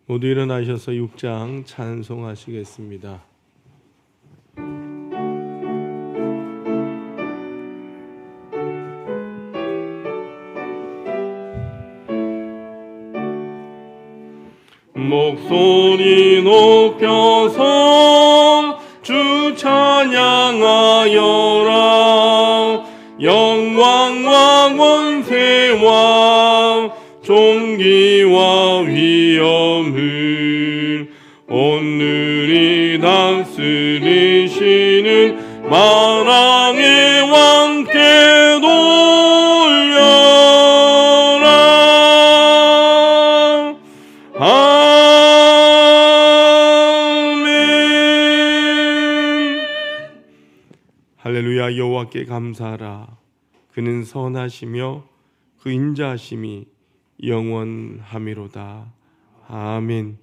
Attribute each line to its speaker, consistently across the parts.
Speaker 1: 모두 일어나셔서 6장 찬송하시겠습니다. 목소리 높여서 주 찬양하여라. 영광과 권세와 존귀와 위엄을 오늘이 다스리시는 만왕의 왕께 돌려라. 아멘. 할렐루야. 여호와께 감사하라. 그는 선하시며 그 인자하심이 영원하미로다. 아멘.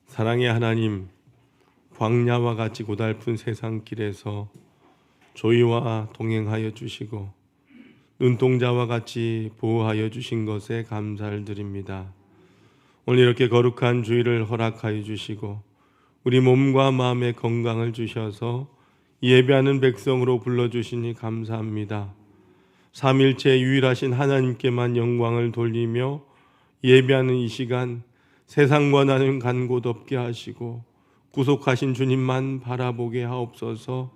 Speaker 1: 사랑의 하나님, 광야와 같이 고달픈 세상 길에서 저희와 동행하여 주시고 눈동자와 같이 보호하여 주신 것에 감사를 드립니다. 오늘 이렇게 거룩한 주일을 허락하여 주시고 우리 몸과 마음의 건강을 주셔서 예배하는 백성으로 불러주시니 감사합니다. 삼일체 유일하신 하나님께만 영광을 돌리며 예배하는 이 시간 세상과 나는 간 곳 없게 하시고 구속하신 주님만 바라보게 하옵소서.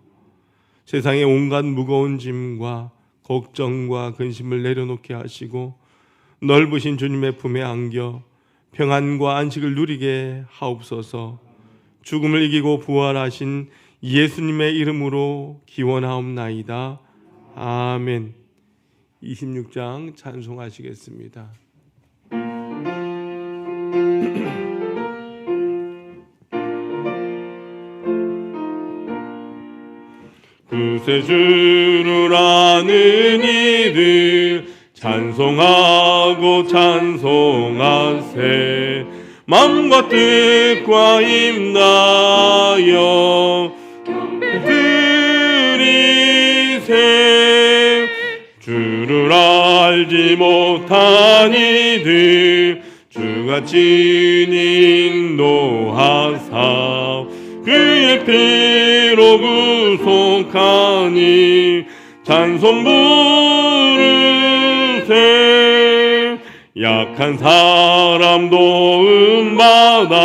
Speaker 1: 세상의 온갖 무거운 짐과 걱정과 근심을 내려놓게 하시고 넓으신 주님의 품에 안겨 평안과 안식을 누리게 하옵소서. 죽음을 이기고 부활하신 예수님의 이름으로 기원하옵나이다. 아멘. 26장 찬송하시겠습니다. 그새 주를 아는 이들 찬송하고 찬송하세. 맘과 뜻과 힘다여 드리세. 주를 알지 못한 이들 주같이 인도하사 그의 피로 구속하니 찬송 부르세. 약한 사람 도움받아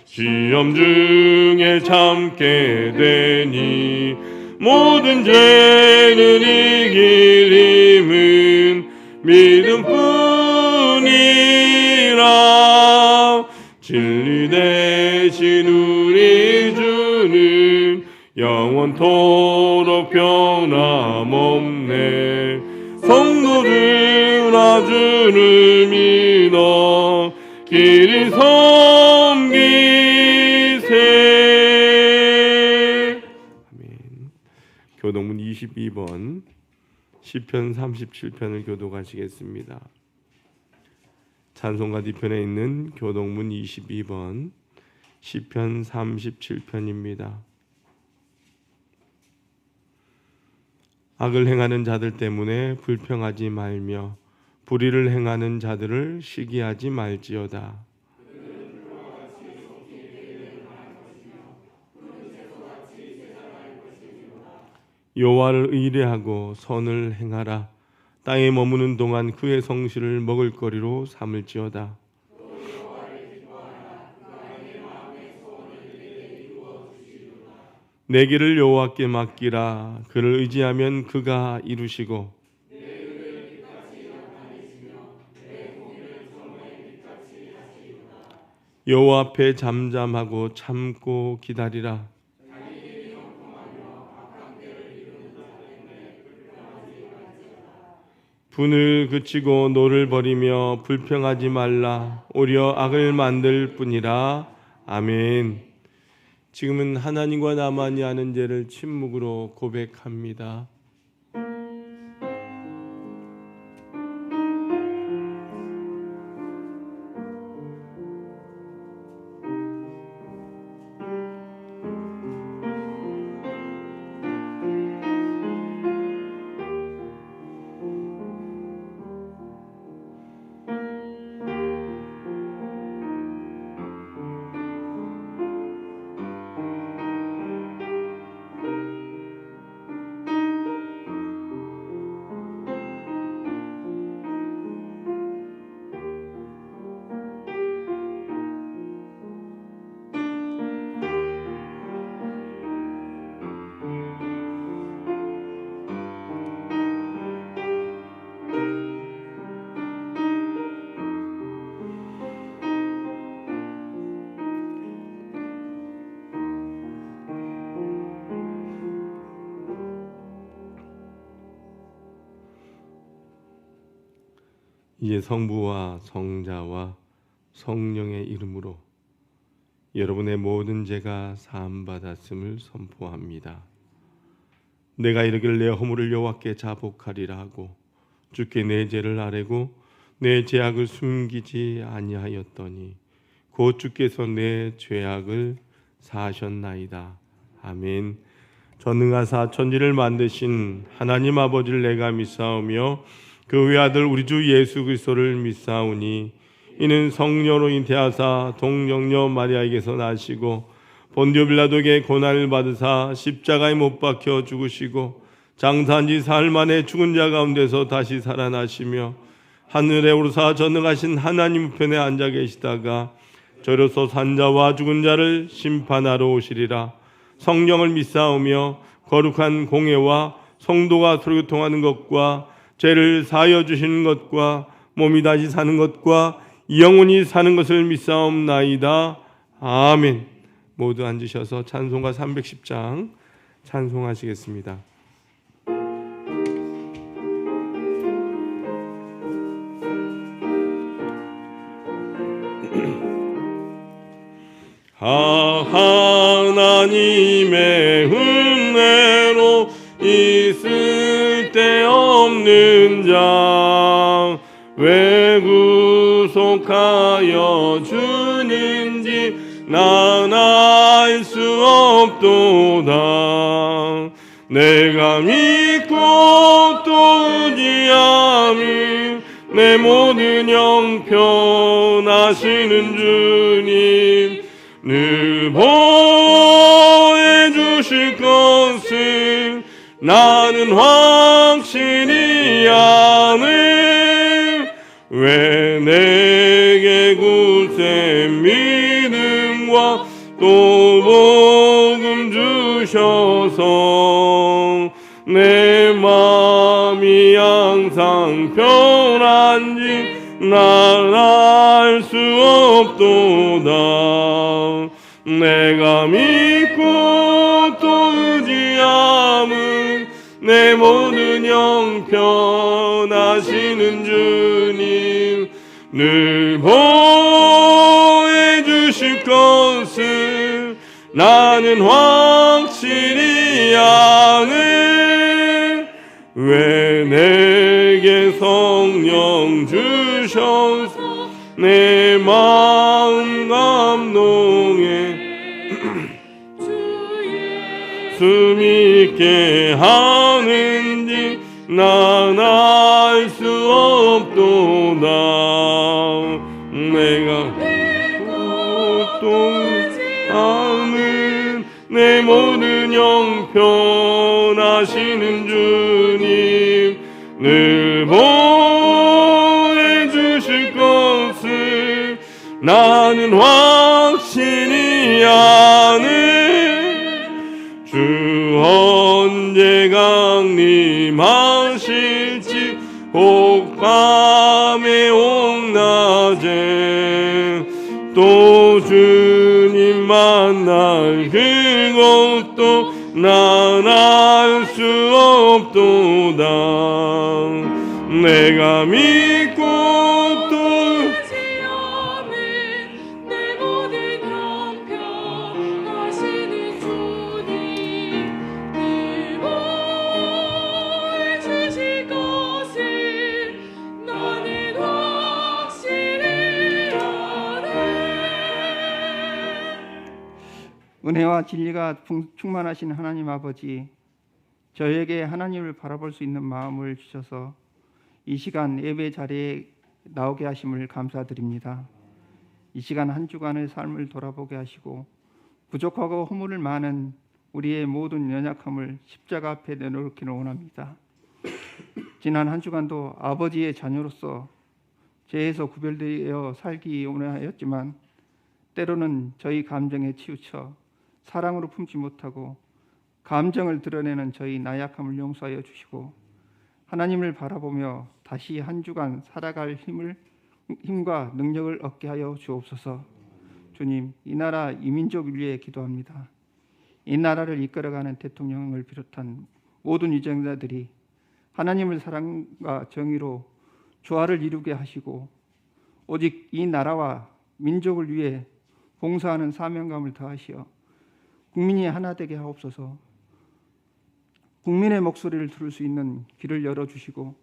Speaker 1: 시험 중에 참게 되니 모든 죄는 이길 힘은 믿음뿐이라. 진리 대신 우리 주는 영원토록 변함없네. 성도들아 주를 믿어 길이 섬기세. 아멘. 교동문 22번 시편 37편을 교독하시겠습니다. 찬송가 뒤편에 있는 교동문 22번 시편 37편입니다. 악을 행하는 자들 때문에 불평하지 말며 불의를 행하는 자들을 시기하지 말지어다. 여호와를 의뢰하고 선을 행하라. 땅에 머무는 동안 그의 성실을 먹을거리로 삼을지어다. 내 길을 여호와께 맡기라. 그를 의지하면 그가 이루시고 여호와 앞에 잠잠하고 참고 기다리라. 분을 그치고 노를 버리며 불평하지 말라. 오히려 악을 만들 뿐이라. 아멘. 지금은 하나님과 나만이 아는 죄를 침묵으로 고백합니다. 이제 성부와 성자와 성령의 이름으로 여러분의 모든 죄가 사함받았음을 선포합니다. 내가 이르기를 내 허물을 여호와께 자복하리라 하고 주께 내 죄를 아뢰고 내 죄악을 숨기지 아니하였더니 곧 주께서 내 죄악을 사하셨나이다. 아멘. 전능하사 천지를 만드신 하나님 아버지를 내가 믿사오며 그 외아들 우리 주 예수 그리스도를 믿사오니 이는 성령으로 잉태하사 동정녀 마리아에게서 나시고 본디오 빌라도에게 고난을 받으사 십자가에 못 박혀 죽으시고 장사한 지 사흘 만에 죽은 자 가운데서 다시 살아나시며 하늘에 오르사 전능하신 하나님 우편에 앉아 계시다가 저로서 산자와 죽은 자를 심판하러 오시리라. 성령을 믿사오며 거룩한 공회와 성도가 서로교통하는 것과 죄를 사하여 주시는 것과 몸이 다시 사는 것과 영원히 사는 것을 믿사옵나이다. 아멘. 모두 앉으셔서 찬송가 310장 찬송하시겠습니다. 하나님의 은혜로 있을 데 없는 자 왜 구속하여 주는지 난 알 수 없도다. 내가 믿고 또 의지함이 내 모든 형편하시는 주님 늘 보호해 주실 것을 나는 확실히 아네. 왜 내게 굳세 믿음과 또 복음 주셔서 내 마음이 항상 편한지 난 알 수 없도다. 내가 믿고 또 의지함은 내 모든 형편하시는 주님 늘 보호해 주실 것을 나는 확실히 아네. 왜 내게 성령 주셔서 내 마음 감동해 주 믿게 하는지 난 알 수 없도다. 내가 고통하는 내 모든 형편하시는 주님 늘 보호해 주실 것을 나는 확실히 아네. 주 언제 강림하실지 혹 밤에 혹 낮에 또 주님 만날 그것도 난 알 수 없도다. 내가 믿고 또
Speaker 2: 내 모든 형편하시는 주님 늘 보여주실 것을 나는 확실히 아네.
Speaker 3: 은혜와 진리가 충만하신 하나님 아버지, 저에게 하나님을 바라볼 수 있는 마음을 주셔서 이 시간 예배 자리에 나오게 하심을 감사드립니다. 이 시간 한 주간의 삶을 돌아보게 하시고 부족하고 허물을 많은 우리의 모든 연약함을 십자가 앞에 내놓기를 원합니다. 지난 한 주간도 아버지의 자녀로서 죄에서 구별되어 살기 원하였지만 때로는 저희 감정에 치우쳐 사랑으로 품지 못하고 감정을 드러내는 저희 나약함을 용서하여 주시고 하나님을 바라보며 다시 한 주간 살아갈 힘과 능력을 얻게 하여 주옵소서. 주님, 이 나라 이 민족을 위해 기도합니다. 이 나라를 이끌어가는 대통령을 비롯한 모든 위정자들이 하나님을 사랑과 정의로 조화를 이루게 하시고 오직 이 나라와 민족을 위해 봉사하는 사명감을 더하시어 국민이 하나 되게 하옵소서. 국민의 목소리를 들을 수 있는 길을 열어주시고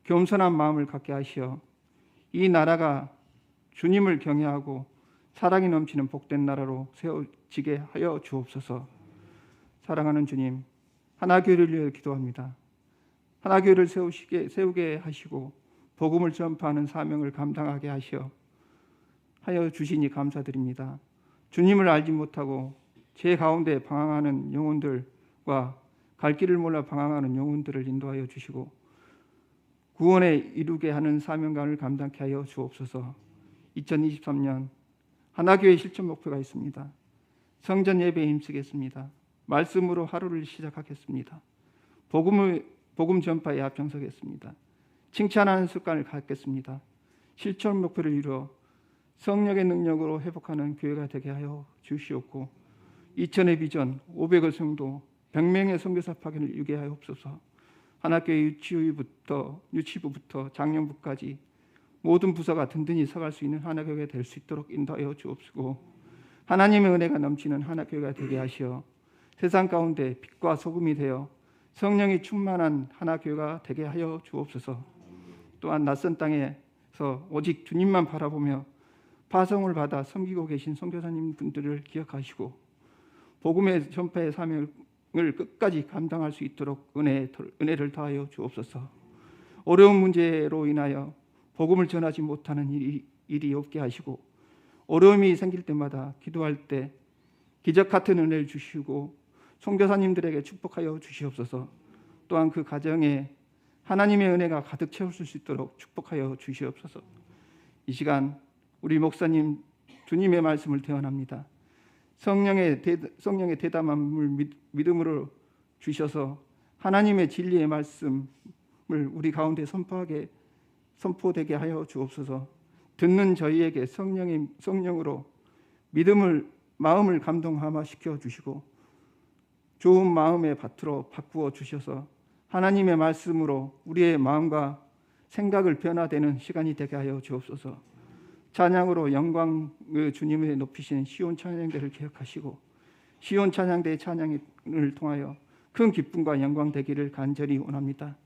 Speaker 3: 겸손한 마음을 갖게 하시어 이 나라가 주님을 경외하고 사랑이 넘치는 복된 나라로 세워지게 하여 주옵소서. 사랑하는 주님, 하나교회를 위해 기도합니다. 하나교회를 세우게 하시고 복음을 전파하는 사명을 감당하게 하여 주시니 감사드립니다. 주님을 알지 못하고 제 가운데 방황하는 영혼들과 갈 길을 몰라 방황하는 영혼들을 인도하여 주시고 구원에 이루게 하는 사명감을 감당케 하여 주옵소서. 2023년 하나교회 실천 목표가 있습니다. 성전 예배에 힘쓰겠습니다. 말씀으로 하루를 시작하겠습니다. 복음 전파에 앞장서겠습니다. 칭찬하는 습관을 갖겠습니다. 실천 목표를 이루어 성령의 능력으로 회복하는 교회가 되게 하여 주시옵고 2000의 비전 500의 성도 100명의 선교사 파견을 이루게 하옵소서. 하나교회 유치부부터 장년부까지 모든 부서가 든든히 서갈 수 있는 하나교회가 될 수 있도록 인도하여 주옵시고 하나님의 은혜가 넘치는 하나교회가 되게 하시어 세상 가운데 빛과 소금이 되어 성령이 충만한 하나교회가 되게 하여 주옵소서. 또한 낯선 땅에서 오직 주님만 바라보며 파송을 받아 섬기고 계신 선교사님 분들을 기억하시고 복음의 전파의 사명을 끝까지 감당할 수 있도록 은혜를 더하여 주옵소서. 어려운 문제로 인하여 복음을 전하지 못하는 일이 없게 하시고 어려움이 생길 때마다 기도할 때 기적 같은 은혜를 주시고 선교사님들에게 축복하여 주시옵소서. 또한 그 가정에 하나님의 은혜가 가득 채웠을 수 있도록 축복하여 주시옵소서. 이 시간 우리 목사님 주님의 말씀을 대언합니다. 성령의 대담함을 믿음으로 주셔서 하나님의 진리의 말씀을 우리 가운데 선포되게 하여 주옵소서. 듣는 저희에게 성령으로 믿음을 마음을 감동하마 시켜 주시고 좋은 마음의 밭으로 바꾸어 주셔서 하나님의 말씀으로 우리의 마음과 생각을 변화되는 시간이 되게 하여 주옵소서. 찬양으로 영광의 주님을 높이시는 시온 찬양대를 기억하시고 시온 찬양대의 찬양을 통하여 큰 기쁨과 영광 되기를 간절히 원합니다.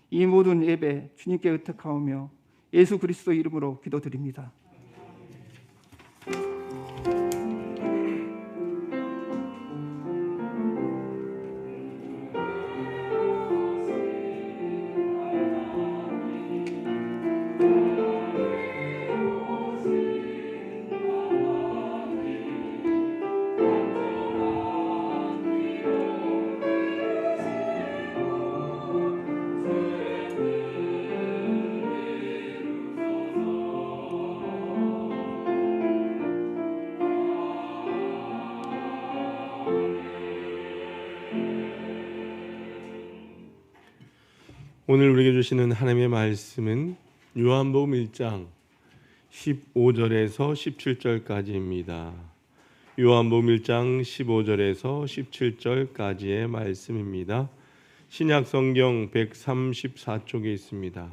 Speaker 3: 이 모든 예배 주님께 의탁하오며 예수 그리스도 이름으로 기도드립니다.
Speaker 1: 오늘 우리에게 주시는 하나님의 말씀은 요한복음 1장 15절에서 17절까지입니다. 요한복음 1장 15절에서 17절까지의 말씀입니다. 신약 성경 134쪽에 있습니다.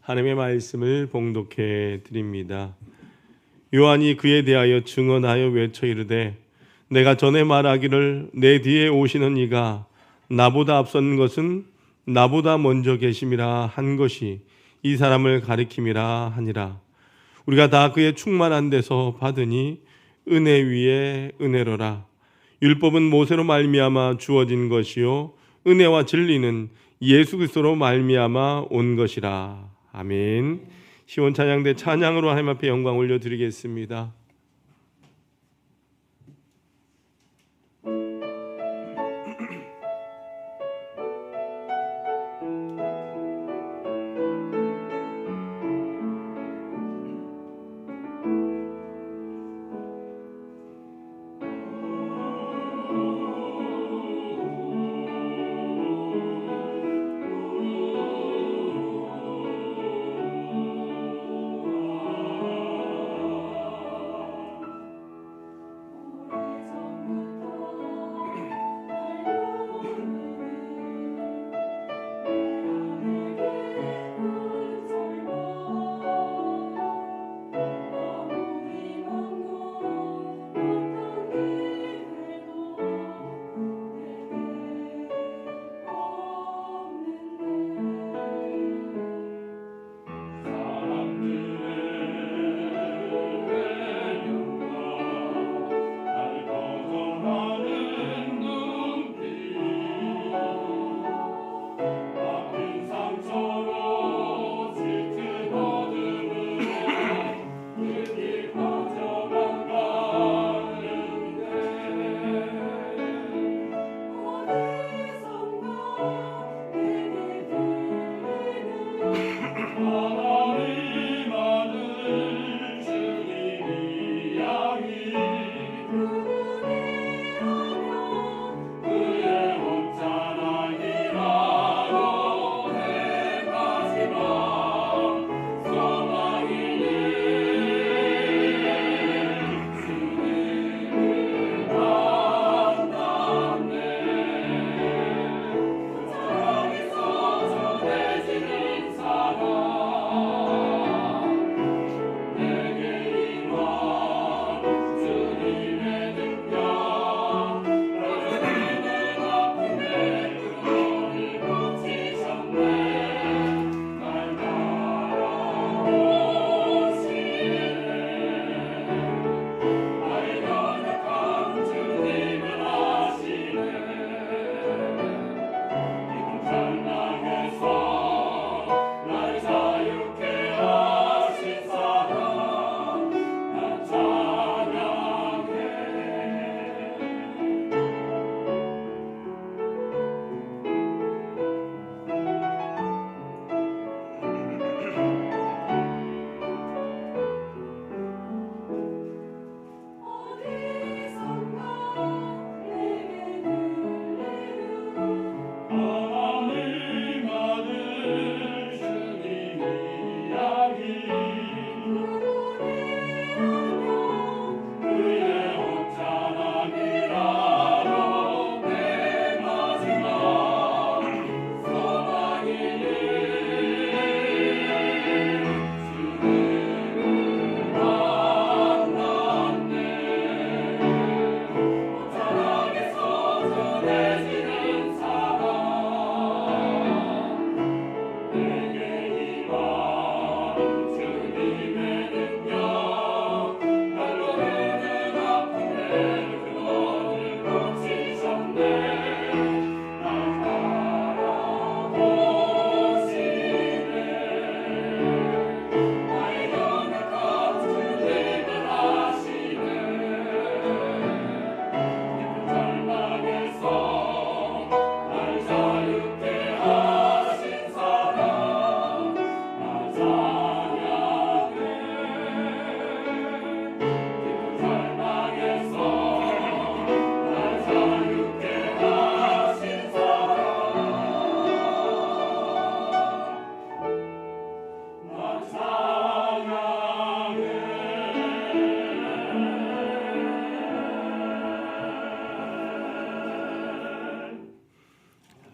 Speaker 1: 하나님의 말씀을 봉독해 드립니다. 요한이 그에 대하여 증언하여 외쳐 이르되 내가 전에 말하기를 내 뒤에 오시는 이가 나보다 앞선 것은 나보다 먼저 계심이라 한 것이 이 사람을 가리킴이라 하니라. 우리가 다 그의 충만한 데서 받으니 은혜 위에 은혜로라. 율법은 모세로 말미암아 주어진 것이요 은혜와 진리는 예수 그리스도로 말미암아 온 것이라. 아멘. 시온 찬양대 찬양으로 하나님 앞에 영광 올려드리겠습니다.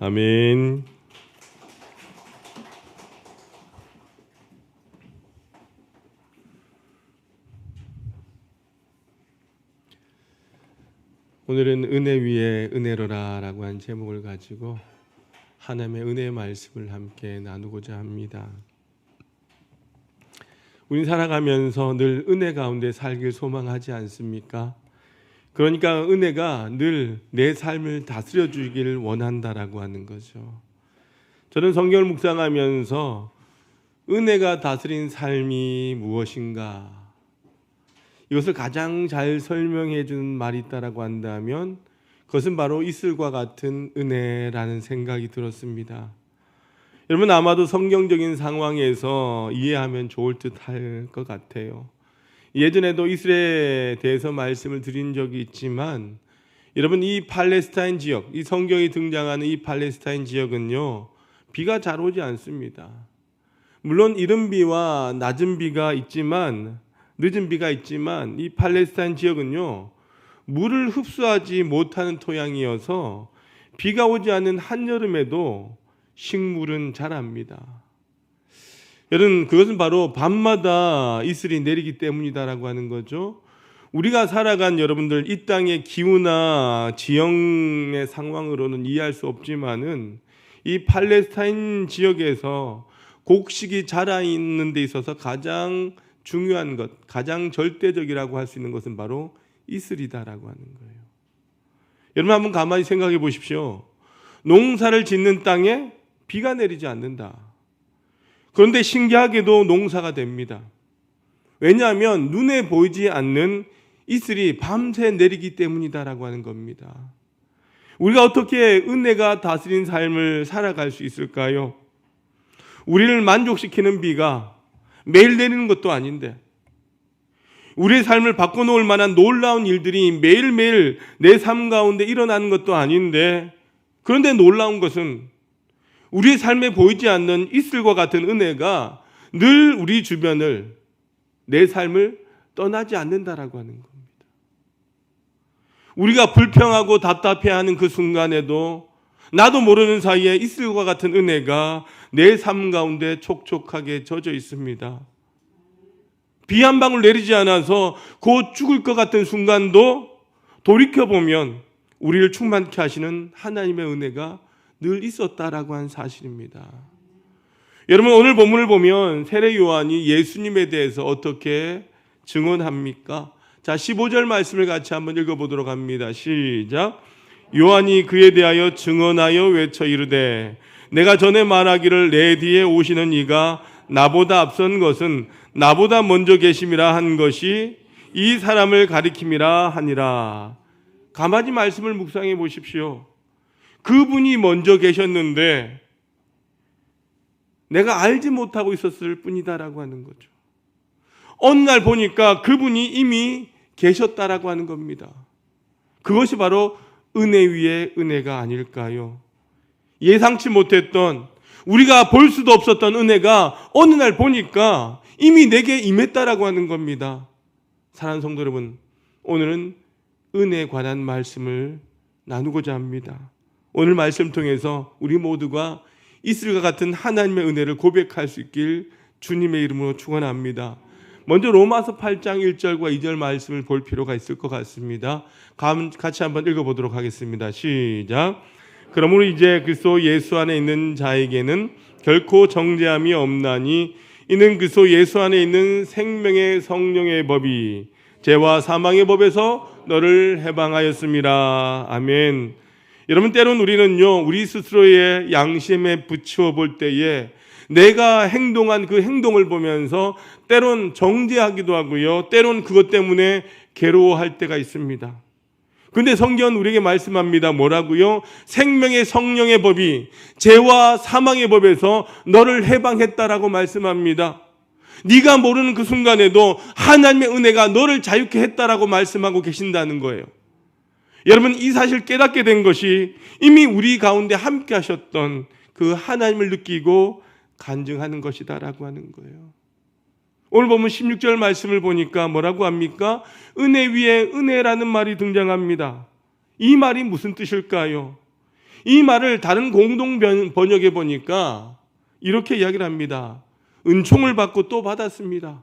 Speaker 1: 아멘. 오늘은 은혜 위에 은혜로라라고 한 제목을 가지고 하나님의 은혜의 말씀을 함께 나누고자 합니다. 우린 살아가면서 늘 은혜 가운데 살길 소망하지 않습니까? 그러니까 은혜가 늘 내 삶을 다스려 주기를 원한다라고 하는 거죠. 저는 성경을 묵상하면서 은혜가 다스린 삶이 무엇인가? 이것을 가장 잘 설명해 주는 말이 있다라고 한다면 그것은 바로 이슬과 같은 은혜라는 생각이 들었습니다. 여러분 아마도 성경적인 상황에서 이해하면 좋을 듯할 것 같아요. 예전에도 이슬에 대해서 말씀을 드린 적이 있지만 여러분 이 팔레스타인 지역, 이 성경이 등장하는 이 팔레스타인 지역은요 비가 잘 오지 않습니다. 물론 이른 비와 낮은 비가 있지만 늦은 비가 있지만 이 팔레스타인 지역은요 물을 흡수하지 못하는 토양이어서 비가 오지 않는 한여름에도 식물은 자랍니다. 여러분 그것은 바로 밤마다 이슬이 내리기 때문이다라고 하는 거죠. 우리가 살아간 여러분들 이 땅의 기후나 지형의 상황으로는 이해할 수 없지만은 이 팔레스타인 지역에서 곡식이 자라 있는 데 있어서 가장 중요한 것, 가장 절대적이라고 할 수 있는 것은 바로 이슬이다라고 하는 거예요. 여러분 한번 가만히 생각해 보십시오. 농사를 짓는 땅에 비가 내리지 않는다. 그런데 신기하게도 농사가 됩니다. 왜냐하면 눈에 보이지 않는 이슬이 밤새 내리기 때문이다라고 하는 겁니다. 우리가 어떻게 은혜가 다스린 삶을 살아갈 수 있을까요? 우리를 만족시키는 비가 매일 내리는 것도 아닌데 우리의 삶을 바꿔놓을 만한 놀라운 일들이 매일매일 내 삶 가운데 일어나는 것도 아닌데 그런데 놀라운 것은 우리의 삶에 보이지 않는 이슬과 같은 은혜가 늘 우리 주변을 내 삶을 떠나지 않는다라고 하는 겁니다. 우리가 불평하고 답답해하는 그 순간에도 나도 모르는 사이에 이슬과 같은 은혜가 내 삶 가운데 촉촉하게 젖어 있습니다. 비 한 방울 내리지 않아서 곧 죽을 것 같은 순간도 돌이켜보면 우리를 충만케 하시는 하나님의 은혜가 늘 있었다라고 한 사실입니다. 여러분 오늘 본문을 보면 세례 요한이 예수님에 대해서 어떻게 증언합니까? 자 15절 말씀을 같이 한번 읽어보도록 합니다. 시작. 요한이 그에 대하여 증언하여 외쳐 이르되 내가 전에 말하기를 내 뒤에 오시는 이가 나보다 앞선 것은 나보다 먼저 계심이라 한 것이 이 사람을 가리킴이라 하니라. 가만히 말씀을 묵상해 보십시오. 그분이 먼저 계셨는데 내가 알지 못하고 있었을 뿐이다라고 하는 거죠. 어느 날 보니까 그분이 이미 계셨다라고 하는 겁니다. 그것이 바로 은혜 위에 은혜가 아닐까요? 예상치 못했던 우리가 볼 수도 없었던 은혜가 어느 날 보니까 이미 내게 임했다라고 하는 겁니다. 사랑하는 성도 여러분, 오늘은 은혜에 관한 말씀을 나누고자 합니다. 오늘 말씀 통해서 우리 모두가 이슬과 같은 하나님의 은혜를 고백할 수 있길 주님의 이름으로 축원합니다. 먼저 로마서 8장 1절과 2절 말씀을 볼 필요가 있을 것 같습니다. 같이 한번 읽어보도록 하겠습니다. 시작. 그러므로 이제 그리스도 예수 안에 있는 자에게는 결코 정죄함이 없나니 이는 그리스도 예수 안에 있는 생명의 성령의 법이 죄와 사망의 법에서 너를 해방하였습니다. 아멘. 여러분 때론 우리는요 우리 스스로의 양심에 부추어 볼 때에 내가 행동한 그 행동을 보면서 때론 정죄하기도 하고요 때론 그것 때문에 괴로워할 때가 있습니다. 근데 성경은 우리에게 말씀합니다. 뭐라고요? 생명의 성령의 법이 죄와 사망의 법에서 너를 해방했다라고 말씀합니다. 네가 모르는 그 순간에도 하나님의 은혜가 너를 자유케 했다라고 말씀하고 계신다는 거예요. 여러분 이 사실 깨닫게 된 것이 이미 우리 가운데 함께 하셨던 그 하나님을 느끼고 간증하는 것이다라고 하는 거예요. 오늘 보면 16절 말씀을 보니까 뭐라고 합니까? 은혜 위에 은혜라는 말이 등장합니다. 이 말이 무슨 뜻일까요? 이 말을 다른 공동 번역에 보니까 이렇게 이야기를 합니다. 은총을 받고 또 받았습니다.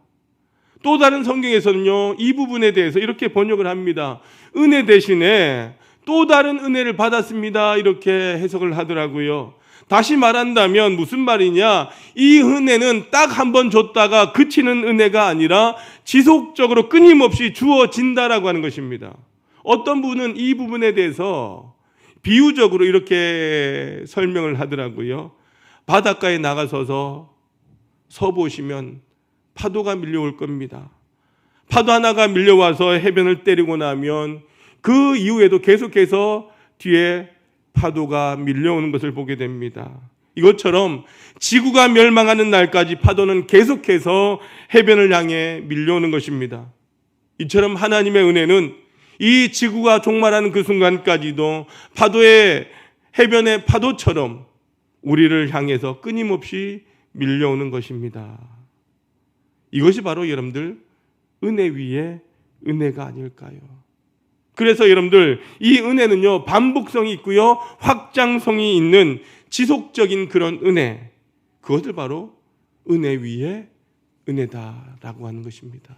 Speaker 1: 또 다른 성경에서는요, 이 부분에 대해서 이렇게 번역을 합니다. 은혜 대신에 또 다른 은혜를 받았습니다. 이렇게 해석을 하더라고요. 다시 말한다면 무슨 말이냐? 이 은혜는 딱 한 번 줬다가 그치는 은혜가 아니라 지속적으로 끊임없이 주어진다라고 하는 것입니다. 어떤 분은 이 부분에 대해서 비유적으로 이렇게 설명을 하더라고요. 바닷가에 나가서서 서보시면 파도가 밀려올 겁니다. 파도 하나가 밀려와서 해변을 때리고 나면 그 이후에도 계속해서 뒤에 파도가 밀려오는 것을 보게 됩니다. 이것처럼 지구가 멸망하는 날까지 파도는 계속해서 해변을 향해 밀려오는 것입니다. 이처럼 하나님의 은혜는 이 지구가 종말하는 그 순간까지도 파도의 해변의 파도처럼 우리를 향해서 끊임없이 밀려오는 것입니다. 이것이 바로 여러분들 은혜 위에 은혜가 아닐까요? 그래서 여러분들 이 은혜는요, 반복성이 있고요, 확장성이 있는 지속적인 그런 은혜, 그것을 바로 은혜 위에 은혜다라고 하는 것입니다.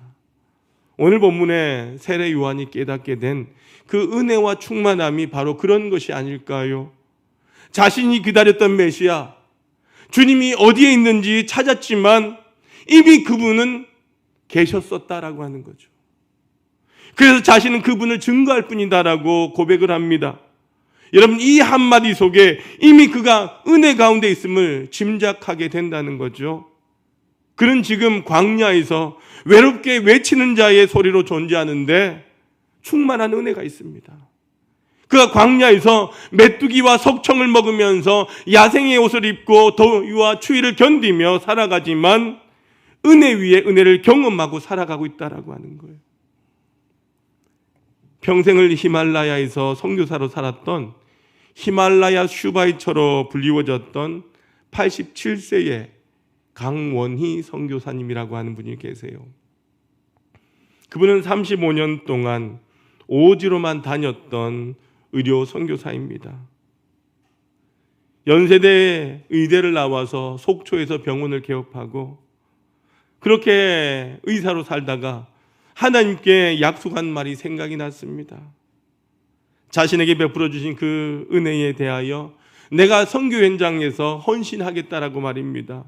Speaker 1: 오늘 본문에 세례 요한이 깨닫게 된 그 은혜와 충만함이 바로 그런 것이 아닐까요? 자신이 기다렸던 메시아, 주님이 어디에 있는지 찾았지만 이미 그분은 계셨었다라고 하는 거죠. 그래서 자신은 그분을 증거할 뿐이다라고 고백을 합니다. 여러분, 이 한마디 속에 이미 그가 은혜 가운데 있음을 짐작하게 된다는 거죠. 그는 지금 광야에서 외롭게 외치는 자의 소리로 존재하는데 충만한 은혜가 있습니다. 그가 광야에서 메뚜기와 석청을 먹으면서 야생의 옷을 입고 더위와 추위를 견디며 살아가지만 은혜 위에 은혜를 경험하고 살아가고 있다라고 하는 거예요. 평생을 히말라야에서 선교사로 살았던 히말라야 슈바이처로 불리워졌던 87세의 강원희 선교사님이라고 하는 분이 계세요. 그분은 35년 동안 오지로만 다녔던 의료 선교사입니다. 연세대 의대를 나와서 속초에서 병원을 개업하고 그렇게 의사로 살다가 하나님께 약속한 말이 생각이 났습니다. 자신에게 베풀어 주신 그 은혜에 대하여 내가 선교 현장에서 헌신하겠다라고 말입니다.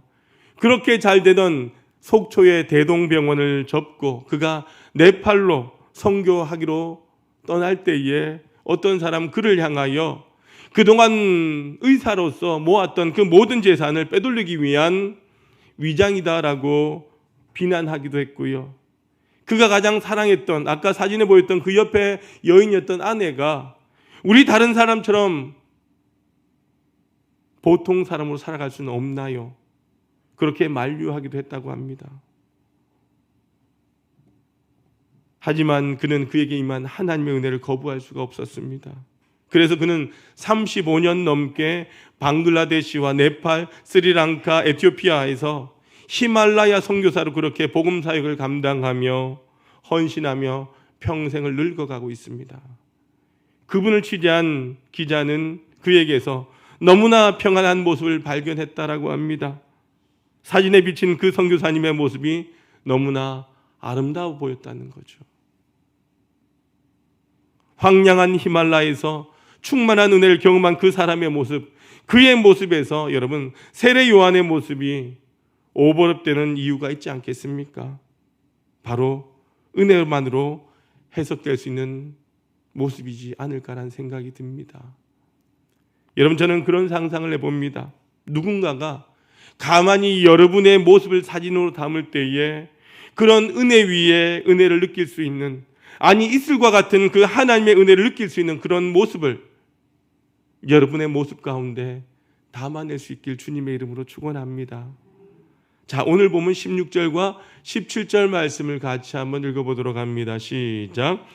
Speaker 1: 그렇게 잘 되던 속초의 대동병원을 접고 그가 네팔로 선교하기로 떠날 때에 어떤 사람 그를 향하여 그동안 의사로서 모았던 그 모든 재산을 빼돌리기 위한 위장이다라고 비난하기도 했고요. 그가 가장 사랑했던, 아까 사진에 보였던 그 옆에 여인이었던 아내가 우리 다른 사람처럼 보통 사람으로 살아갈 수는 없나요? 그렇게 만류하기도 했다고 합니다. 하지만 그는 그에게 임한 하나님의 은혜를 거부할 수가 없었습니다. 그래서 그는 35년 넘게 방글라데시와 네팔, 스리랑카, 에티오피아에서 히말라야 선교사로 그렇게 복음 사역을 감당하며 헌신하며 평생을 늙어가고 있습니다. 그분을 취재한 기자는 그에게서 너무나 평안한 모습을 발견했다라고 합니다. 사진에 비친 그 선교사님의 모습이 너무나 아름다워 보였다는 거죠. 황량한 히말라야에서 충만한 은혜를 경험한 그 사람의 모습, 그의 모습에서 여러분 세례 요한의 모습이 오버랩되는 이유가 있지 않겠습니까? 바로 은혜만으로 해석될 수 있는 모습이지 않을까라는 생각이 듭니다. 여러분, 저는 그런 상상을 해봅니다. 누군가가 가만히 여러분의 모습을 사진으로 담을 때에 그런 은혜 위에 은혜를 느낄 수 있는, 아니 이슬과 같은 그 하나님의 은혜를 느낄 수 있는 그런 모습을 여러분의 모습 가운데 담아낼 수 있길 주님의 이름으로 축원합니다. 자, 오늘 보면 16절과 17절 말씀을 같이 한번 읽어보도록 합니다. 시작.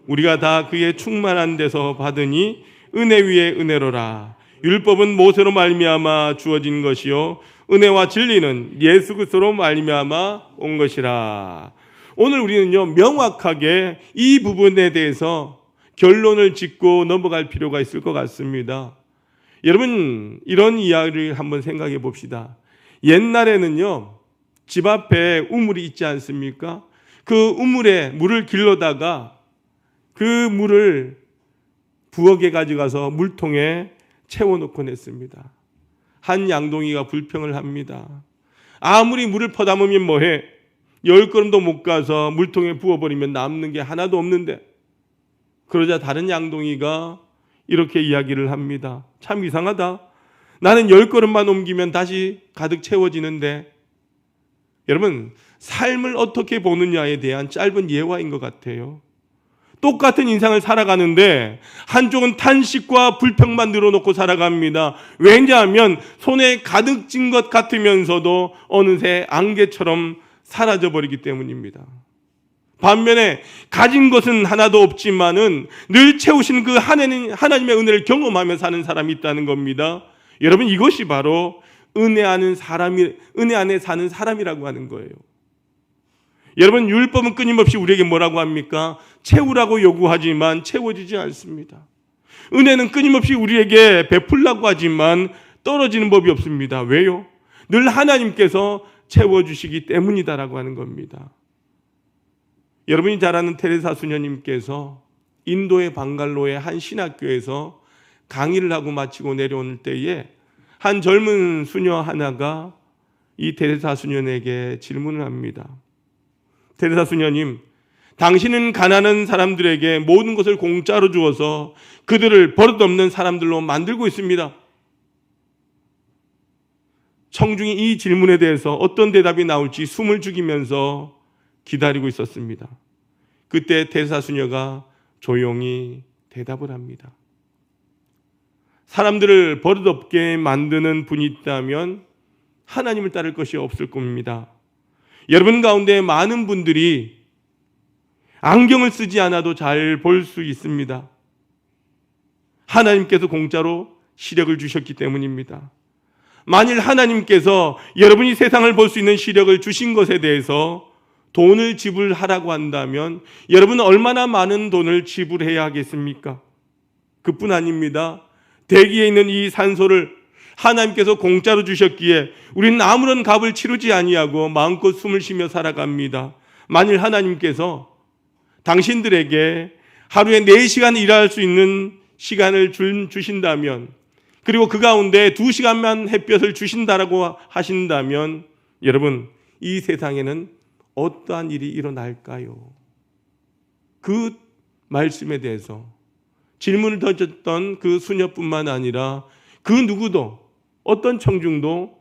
Speaker 1: 우리가 다 그의 충만한 데서 받으니 은혜 위에 은혜로라. 율법은 모세로 말미암아 주어진 것이요 은혜와 진리는 예수 그리스도로 말미암아 온 것이라. 오늘 우리는요, 명확하게 이 부분에 대해서 결론을 짓고 넘어갈 필요가 있을 것 같습니다. 여러분, 이런 이야기를 한번 생각해 봅시다. 옛날에는요, 집 앞에 우물이 있지 않습니까? 그 우물에 물을 길러다가 그 물을 부엌에 가져가서 물통에 채워놓곤 했습니다. 한 양동이가 불평을 합니다. 아무리 물을 퍼담으면 뭐해? 10걸음도 못 가서 물통에 부어버리면 남는 게 하나도 없는데. 그러자 다른 양동이가 이렇게 이야기를 합니다. 참 이상하다. 나는 10걸음만 옮기면 다시 가득 채워지는데. 여러분, 삶을 어떻게 보느냐에 대한 짧은 예화인 것 같아요. 똑같은 인생을 살아가는데 한쪽은 탄식과 불평만 늘어놓고 살아갑니다. 왜냐하면 손에 가득 찐 것 같으면서도 어느새 안개처럼 사라져버리기 때문입니다. 반면에 가진 것은 하나도 없지만은 늘 채우신 그 하나님의 은혜를 경험하며 사는 사람이 있다는 겁니다. 여러분, 이것이 바로 은혜 안에 사는 사람이라고 하는 거예요. 여러분, 율법은 끊임없이 우리에게 뭐라고 합니까? 채우라고 요구하지만 채워지지 않습니다. 은혜는 끊임없이 우리에게 베풀라고 하지만 떨어지는 법이 없습니다. 왜요? 늘 하나님께서 채워주시기 때문이다라고 하는 겁니다. 여러분이 잘 아는 테레사 수녀님께서 인도의 방갈로의 한 신학교에서 강의를 하고 마치고 내려올 때에 한 젊은 수녀 하나가 이 테레사 수녀에게 질문을 합니다. 테레사 수녀님, 당신은 가난한 사람들에게 모든 것을 공짜로 주어서 그들을 버릇없는 사람들로 만들고 있습니다. 청중이 이 질문에 대해서 어떤 대답이 나올지 숨을 죽이면서 기다리고 있었습니다. 그때 테레사 수녀가 조용히 대답을 합니다. 사람들을 버릇없게 만드는 분이 있다면 하나님을 따를 것이 없을 겁니다. 여러분 가운데 많은 분들이 안경을 쓰지 않아도 잘 볼 수 있습니다. 하나님께서 공짜로 시력을 주셨기 때문입니다. 만일 하나님께서 여러분이 세상을 볼 수 있는 시력을 주신 것에 대해서 돈을 지불하라고 한다면 여러분은 얼마나 많은 돈을 지불해야 하겠습니까? 그뿐 아닙니다. 대기에 있는 이 산소를 하나님께서 공짜로 주셨기에 우리는 아무런 값을 치르지 아니하고 마음껏 숨을 쉬며 살아갑니다. 만일 하나님께서 당신들에게 하루에 4시간 일할 수 있는 시간을 주신다면, 그리고 그 가운데 2시간만 햇볕을 주신다라고 하신다면 여러분, 이 세상에는 어떠한 일이 일어날까요? 그 말씀에 대해서 질문을 던졌던 그 수녀뿐만 아니라 그 누구도, 어떤 청중도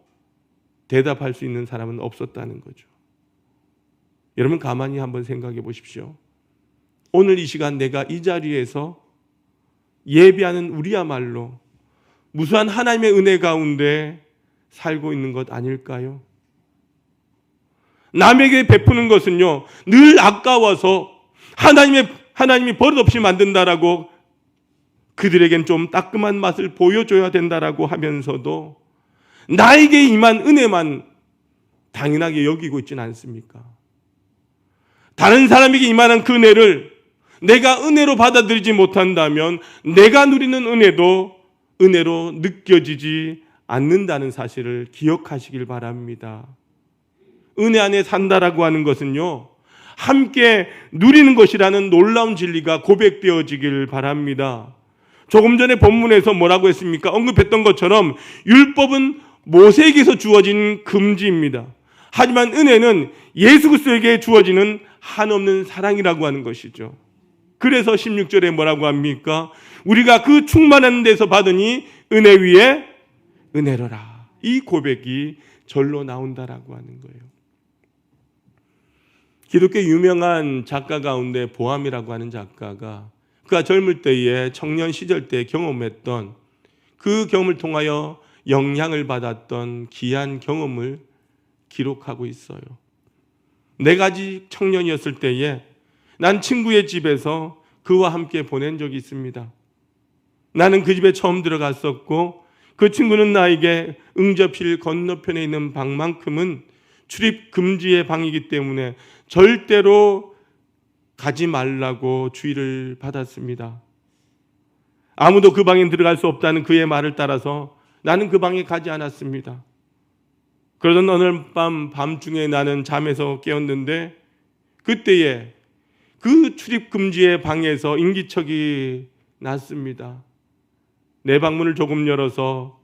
Speaker 1: 대답할 수 있는 사람은 없었다는 거죠. 여러분, 가만히 한번 생각해 보십시오. 오늘 이 시간 내가 이 자리에서 예배하는 우리야말로 무수한 하나님의 은혜 가운데 살고 있는 것 아닐까요? 남에게 베푸는 것은요, 늘 아까워서 하나님이 버릇없이 만든다라고 그들에겐 좀 따끔한 맛을 보여줘야 된다라고 하면서도 나에게 임한 은혜만 당연하게 여기고 있지는 않습니까? 다른 사람에게 임하는 그 은혜를 내가 은혜로 받아들이지 못한다면 내가 누리는 은혜도 은혜로 느껴지지 않는다는 사실을 기억하시길 바랍니다. 은혜 안에 산다라고 하는 것은요, 함께 누리는 것이라는 놀라운 진리가 고백되어지길 바랍니다. 조금 전에 본문에서 뭐라고 했습니까? 언급했던 것처럼 율법은 모세에게서 주어진 금지입니다. 하지만 은혜는 예수 그리스도에게 주어지는 한없는 사랑이라고 하는 것이죠. 그래서 16절에 뭐라고 합니까? 우리가 그 충만한 데서 받으니 은혜 위에 은혜로라. 이 고백이 절로 나온다라고 하는 거예요. 기독교 유명한 작가 가운데 보함이라고 하는 작가가 그가 젊을 때에 청년 시절 때 경험했던 그 경험을 통하여 영향을 받았던 귀한 경험을 기록하고 있어요. 내가 아직 청년이었을 때에 난 친구의 집에서 그와 함께 보낸 적이 있습니다. 나는 그 집에 처음 들어갔었고 그 친구는 나에게 응접실 건너편에 있는 방만큼은 출입 금지의 방이기 때문에 절대로 가지 말라고 주의를 받았습니다. 아무도 그 방에 들어갈 수 없다는 그의 말을 따라서 나는 그 방에 가지 않았습니다. 그러던 어느 밤중에 나는 잠에서 깨었는데 그때에 그 출입 금지의 방에서 인기척이 났습니다. 내 방문을 조금 열어서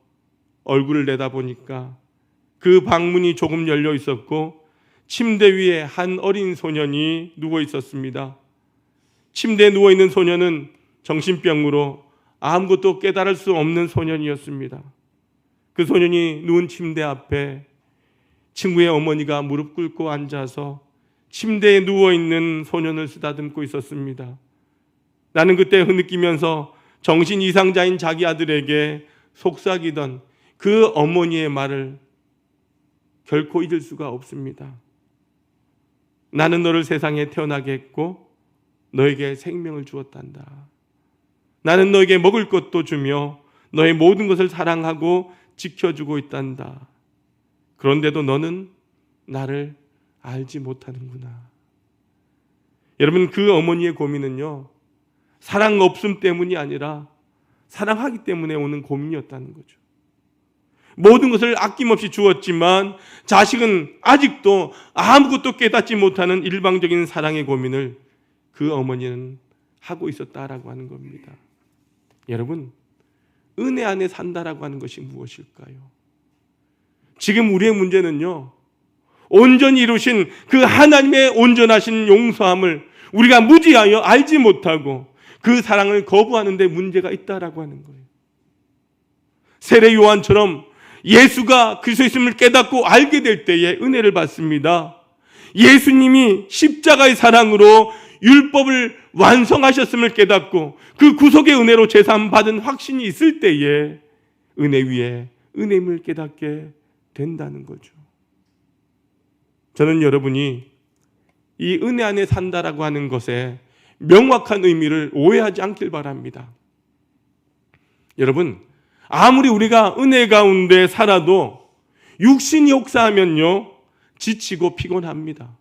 Speaker 1: 얼굴을 내다보니까 그 방문이 조금 열려 있었고 침대 위에 한 어린 소년이 누워 있었습니다. 침대에 누워 있는 소년은 정신병으로 아무것도 깨달을 수 없는 소년이었습니다. 그 소년이 누운 침대 앞에 친구의 어머니가 무릎 꿇고 앉아서 침대에 누워있는 소년을 쓰다듬고 있었습니다. 나는 그때 느끼면서 정신 이상자인 자기 아들에게 속삭이던 그 어머니의 말을 결코 잊을 수가 없습니다. 나는 너를 세상에 태어나게 했고 너에게 생명을 주었단다. 나는 너에게 먹을 것도 주며 너의 모든 것을 사랑하고 지켜주고 있단다. 그런데도 너는 나를 알지 못하는구나. 여러분, 그 어머니의 고민은요, 사랑 없음 때문이 아니라 사랑하기 때문에 오는 고민이었다는 거죠. 모든 것을 아낌없이 주었지만 자식은 아직도 아무것도 깨닫지 못하는 일방적인 사랑의 고민을 그 어머니는 하고 있었다라고 하는 겁니다. 여러분, 은혜 안에 산다라고 하는 것이 무엇일까요? 지금 우리의 문제는요, 온전히 이루신 그 하나님의 온전하신 용서함을 우리가 무지하여 알지 못하고 그 사랑을 거부하는 데 문제가 있다라고 하는 거예요. 세례 요한처럼 예수가 그리스도였음을 깨닫고 알게 될 때에 은혜를 받습니다. 예수님이 십자가의 사랑으로 율법을 완성하셨음을 깨닫고 그 구속의 은혜로 제사함 받은 확신이 있을 때에 은혜 위에 은혜임을 깨닫게 된다는 거죠. 저는 여러분이 이 은혜 안에 산다라고 하는 것에 명확한 의미를 오해하지 않길 바랍니다. 여러분, 아무리 우리가 은혜 가운데 살아도 육신이 혹사하면요, 지치고 피곤합니다.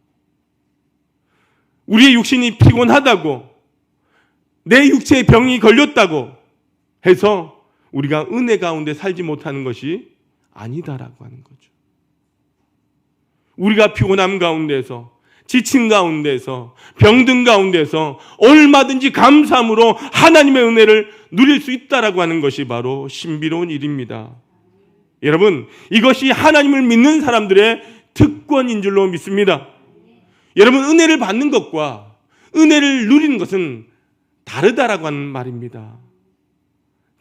Speaker 1: 우리의 육신이 피곤하다고, 내 육체에 병이 걸렸다고 해서 우리가 은혜 가운데 살지 못하는 것이 아니다라고 하는 거죠. 우리가 피곤함 가운데서, 지친 가운데서, 병든 가운데서 얼마든지 감사함으로 하나님의 은혜를 누릴 수 있다라고 하는 것이 바로 신비로운 일입니다. 여러분, 이것이 하나님을 믿는 사람들의 특권인 줄로 믿습니다. 여러분, 은혜를 받는 것과 은혜를 누리는 것은 다르다라고 하는 말입니다.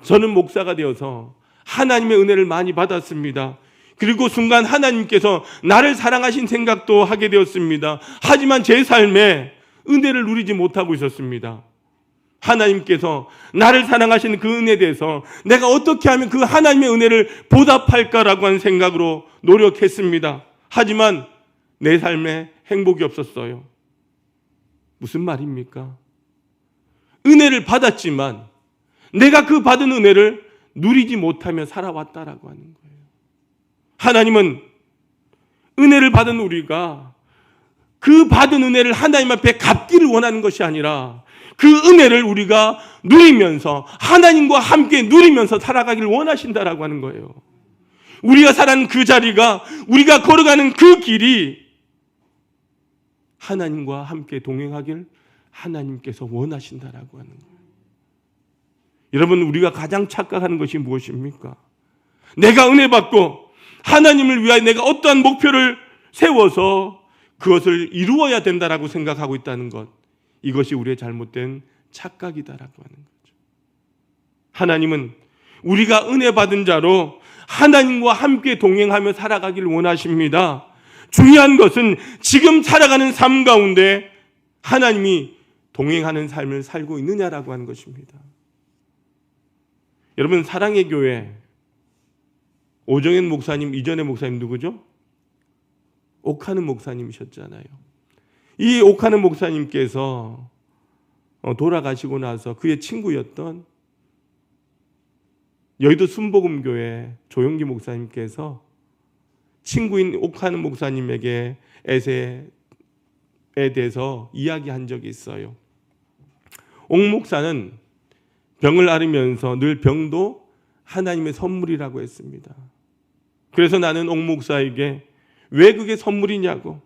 Speaker 1: 저는 목사가 되어서 하나님의 은혜를 많이 받았습니다. 그리고 순간 하나님께서 나를 사랑하신 생각도 하게 되었습니다. 하지만 제 삶에 은혜를 누리지 못하고 있었습니다. 하나님께서 나를 사랑하시는 그 은혜에 대해서 내가 어떻게 하면 그 하나님의 은혜를 보답할까라고 하는 생각으로 노력했습니다. 하지만 내 삶에 행복이 없었어요. 무슨 말입니까? 은혜를 받았지만 내가 그 받은 은혜를 누리지 못하며 살아왔다라고 하는 거예요. 하나님은 은혜를 받은 우리가 그 받은 은혜를 하나님 앞에 갚기를 원하는 것이 아니라 그 은혜를 우리가 누리면서 하나님과 함께 누리면서 살아가기를 원하신다라고 하는 거예요. 우리가 살아가는 그 자리가, 우리가 걸어가는 그 길이 하나님과 함께 동행하길 하나님께서 원하신다라고 하는 거예요. 여러분, 우리가 가장 착각하는 것이 무엇입니까? 내가 은혜 받고 하나님을 위하여 내가 어떠한 목표를 세워서 그것을 이루어야 된다라고 생각하고 있다는 것, 이것이 우리의 잘못된 착각이다라고 하는 거죠. 하나님은 우리가 은혜 받은 자로 하나님과 함께 동행하며 살아가기를 원하십니다. 중요한 것은 지금 살아가는 삶 가운데 하나님이 동행하는 삶을 살고 있느냐라고 하는 것입니다. 여러분, 사랑의 교회 오정현 목사님 이전의 목사님 누구죠? 옥하는 목사님이셨잖아요. 이 옥하는 목사님께서 돌아가시고 나서 그의 친구였던 여의도 순복음교회 조용기 목사님께서 친구인 옥하는 목사님에게 에세에 대해서 이야기한 적이 있어요. 옥 목사는 병을 앓으면서 늘 병도 하나님의 선물이라고 했습니다. 그래서 나는 옥 목사에게 왜 그게 선물이냐고,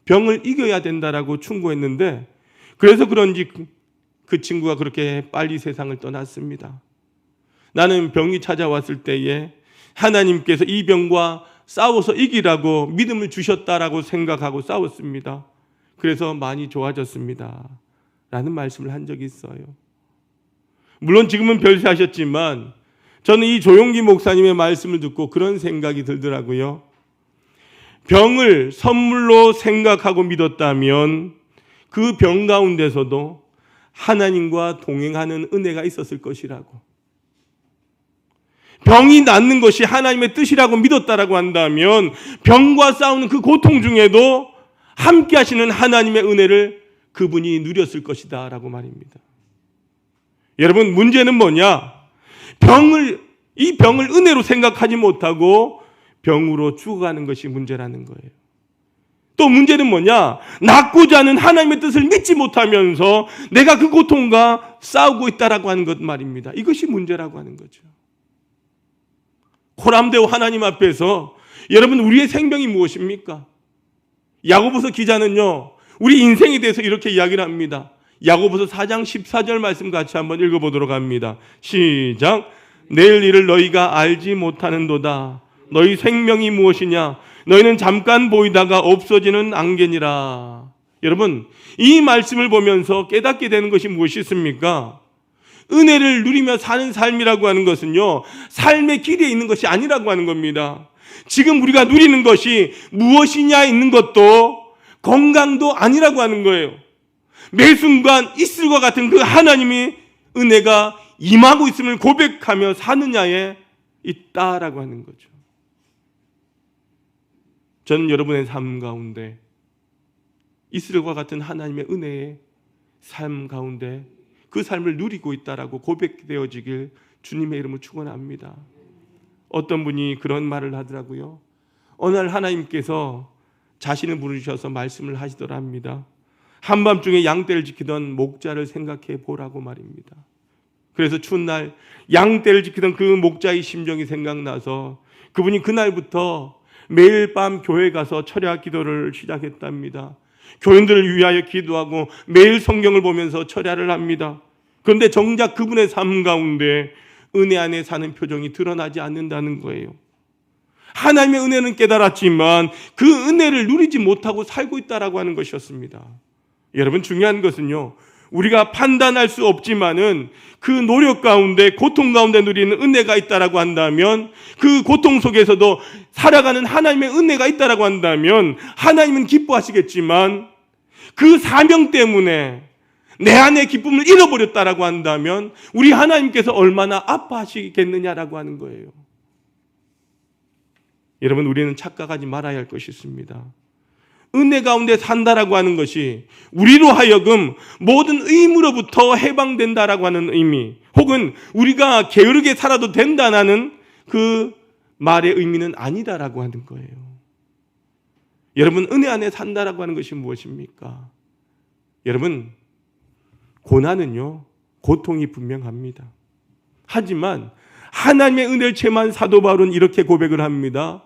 Speaker 1: 병을 이겨야 된다라고 충고했는데, 그래서 그런지 그 친구가 그렇게 빨리 세상을 떠났습니다. 나는 병이 찾아왔을 때에 하나님께서 이 병과 싸워서 이기라고 믿음을 주셨다라고 생각하고 싸웠습니다. 그래서 많이 좋아졌습니다 라는 말씀을 한 적이 있어요. 물론 지금은 별세하셨지만 저는 이 조용기 목사님의 말씀을 듣고 그런 생각이 들더라고요. 병을 선물로 생각하고 믿었다면 그 병 가운데서도 하나님과 동행하는 은혜가 있었을 것이라고. 병이 낫는 것이 하나님의 뜻이라고 믿었다라고 한다면 병과 싸우는 그 고통 중에도 함께 하시는 하나님의 은혜를 그분이 누렸을 것이다 라고 말입니다. 여러분, 문제는 뭐냐? 이 병을 은혜로 생각하지 못하고 병으로 죽어가는 것이 문제라는 거예요. 또 문제는 뭐냐? 낫고자 하는 하나님의 뜻을 믿지 못하면서 내가 그 고통과 싸우고 있다라고 하는 것 말입니다. 이것이 문제라고 하는 거죠. 고람되고 하나님 앞에서 여러분, 우리의 생명이 무엇입니까? 야고보서 기자는요, 우리 인생에 대해서 이렇게 이야기를 합니다. 야고보서 4장 14절 말씀 같이 한번 읽어보도록 합니다. 시작. 내일 일을 너희가 알지 못하는도다. 너희 생명이 무엇이냐? 너희는 잠깐 보이다가 없어지는 안개니라. 여러분, 이 말씀을 보면서 깨닫게 되는 것이 무엇이 있습니까? 은혜를 누리며 사는 삶이라고 하는 것은요, 삶의 길에 있는 것이 아니라고 하는 겁니다. 지금 우리가 누리는 것이 무엇이냐 있는 것도 건강도 아니라고 하는 거예요. 매 순간 이슬과 같은 그 하나님이 은혜가 임하고 있음을 고백하며 사느냐에 있다라고 하는 거죠. 저는 여러분의 삶 가운데 이스라엘과 같은 하나님의 은혜의 삶 가운데 그 삶을 누리고 있다라고 고백되어지길 주님의 이름으로 축원합니다. 어떤 분이 그런 말을 하더라고요. 어느 날 하나님께서 자신을 부르셔서 말씀을 하시더랍니다. 한밤중에 양떼를 지키던 목자를 생각해 보라고 말입니다. 그래서 추운 날 양떼를 지키던 그 목자의 심정이 생각나서 그분이 그날부터 매일 밤 교회 가서 철야 기도를 시작했답니다. 교인들을 위하여 기도하고 매일 성경을 보면서 철야를 합니다. 그런데 정작 그분의 삶 가운데 은혜 안에 사는 표정이 드러나지 않는다는 거예요. 하나님의 은혜는 깨달았지만 그 은혜를 누리지 못하고 살고 있다라고 하는 것이었습니다. 여러분, 중요한 것은요, 우리가 판단할 수 없지만은 그 노력 가운데, 고통 가운데 누리는 은혜가 있다라고 한다면, 그 고통 속에서도 살아가는 하나님의 은혜가 있다라고 한다면 하나님은 기뻐하시겠지만, 그 사명 때문에 내 안의 기쁨을 잃어버렸다라고 한다면 우리 하나님께서 얼마나 아파하시겠느냐라고 하는 거예요. 여러분, 우리는 착각하지 말아야 할 것이 있습니다. 은혜 가운데 산다라고 하는 것이 우리로 하여금 모든 의무로부터 해방된다라고 하는 의미, 혹은 우리가 게으르게 살아도 된다는 그 말의 의미는 아니다라고 하는 거예요. 여러분, 은혜 안에 산다라고 하는 것이 무엇입니까? 여러분, 고난은요, 고통이 분명합니다. 하지만 하나님의 은혜를 체험한 사도 바울은 이렇게 고백을 합니다.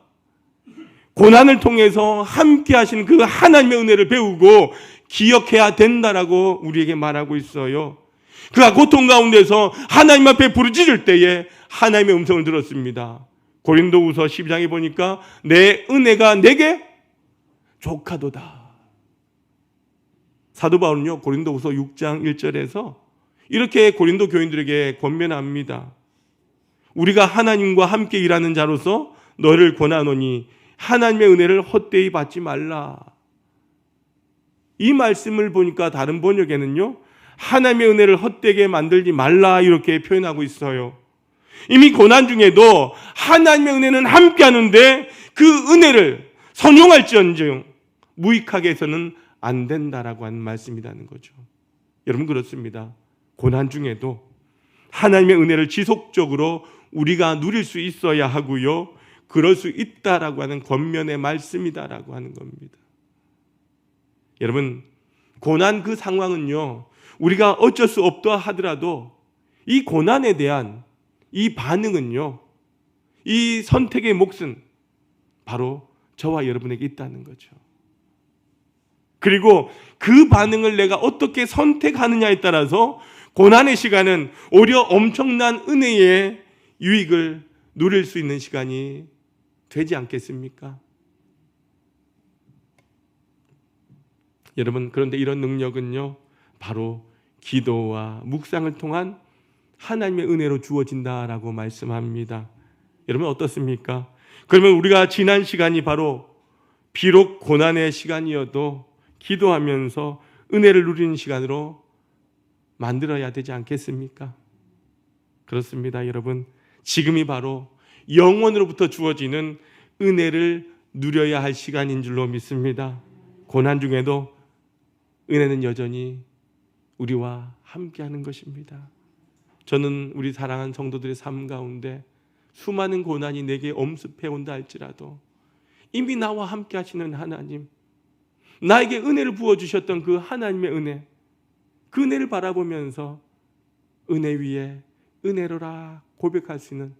Speaker 1: 고난을 통해서 함께 하시는 그 하나님의 은혜를 배우고 기억해야 된다라고 우리에게 말하고 있어요. 그가 고통 가운데서 하나님 앞에 부르짖을 때에 하나님의 음성을 들었습니다. 고린도후서 12장에 보니까 내 은혜가 내게 족하도다. 사도 바울은요, 고린도후서 6장 1절에서 이렇게 고린도 교인들에게 권면합니다. 우리가 하나님과 함께 일하는 자로서 너를 권하노니 하나님의 은혜를 헛되이 받지 말라. 이 말씀을 보니까 다른 번역에는요, 하나님의 은혜를 헛되게 만들지 말라 이렇게 표현하고 있어요. 이미 고난 중에도 하나님의 은혜는 함께 하는데 그 은혜를 선용할지언정 무익하게 해서는 안 된다라고 하는 말씀이라는 거죠. 여러분, 그렇습니다. 고난 중에도 하나님의 은혜를 지속적으로 우리가 누릴 수 있어야 하고요, 그럴 수 있다라고 하는 권면의 말씀이다라고 하는 겁니다. 여러분, 고난 그 상황은요, 우리가 어쩔 수 없다 하더라도 이 고난에 대한 이 반응은요, 이 선택의 몫은 바로 저와 여러분에게 있다는 거죠. 그리고 그 반응을 내가 어떻게 선택하느냐에 따라서 고난의 시간은 오히려 엄청난 은혜의 유익을 누릴 수 있는 시간이 되지 않겠습니까? 여러분, 그런데 이런 능력은요, 바로 기도와 묵상을 통한 하나님의 은혜로 주어진다라고 말씀합니다. 여러분 어떻습니까? 그러면 우리가 지난 시간이 바로 비록 고난의 시간이어도 기도하면서 은혜를 누리는 시간으로 만들어야 되지 않겠습니까? 그렇습니다, 여러분. 지금이 바로 영원으로부터 주어지는 은혜를 누려야 할 시간인 줄로 믿습니다. 고난 중에도 은혜는 여전히 우리와 함께하는 것입니다. 저는 우리 사랑하는 성도들의 삶 가운데 수많은 고난이 내게 엄습해온다 할지라도 이미 나와 함께 하시는 하나님, 나에게 은혜를 부어주셨던 그 하나님의 은혜, 그 은혜를 바라보면서 은혜 위에 은혜로라 고백할 수 있는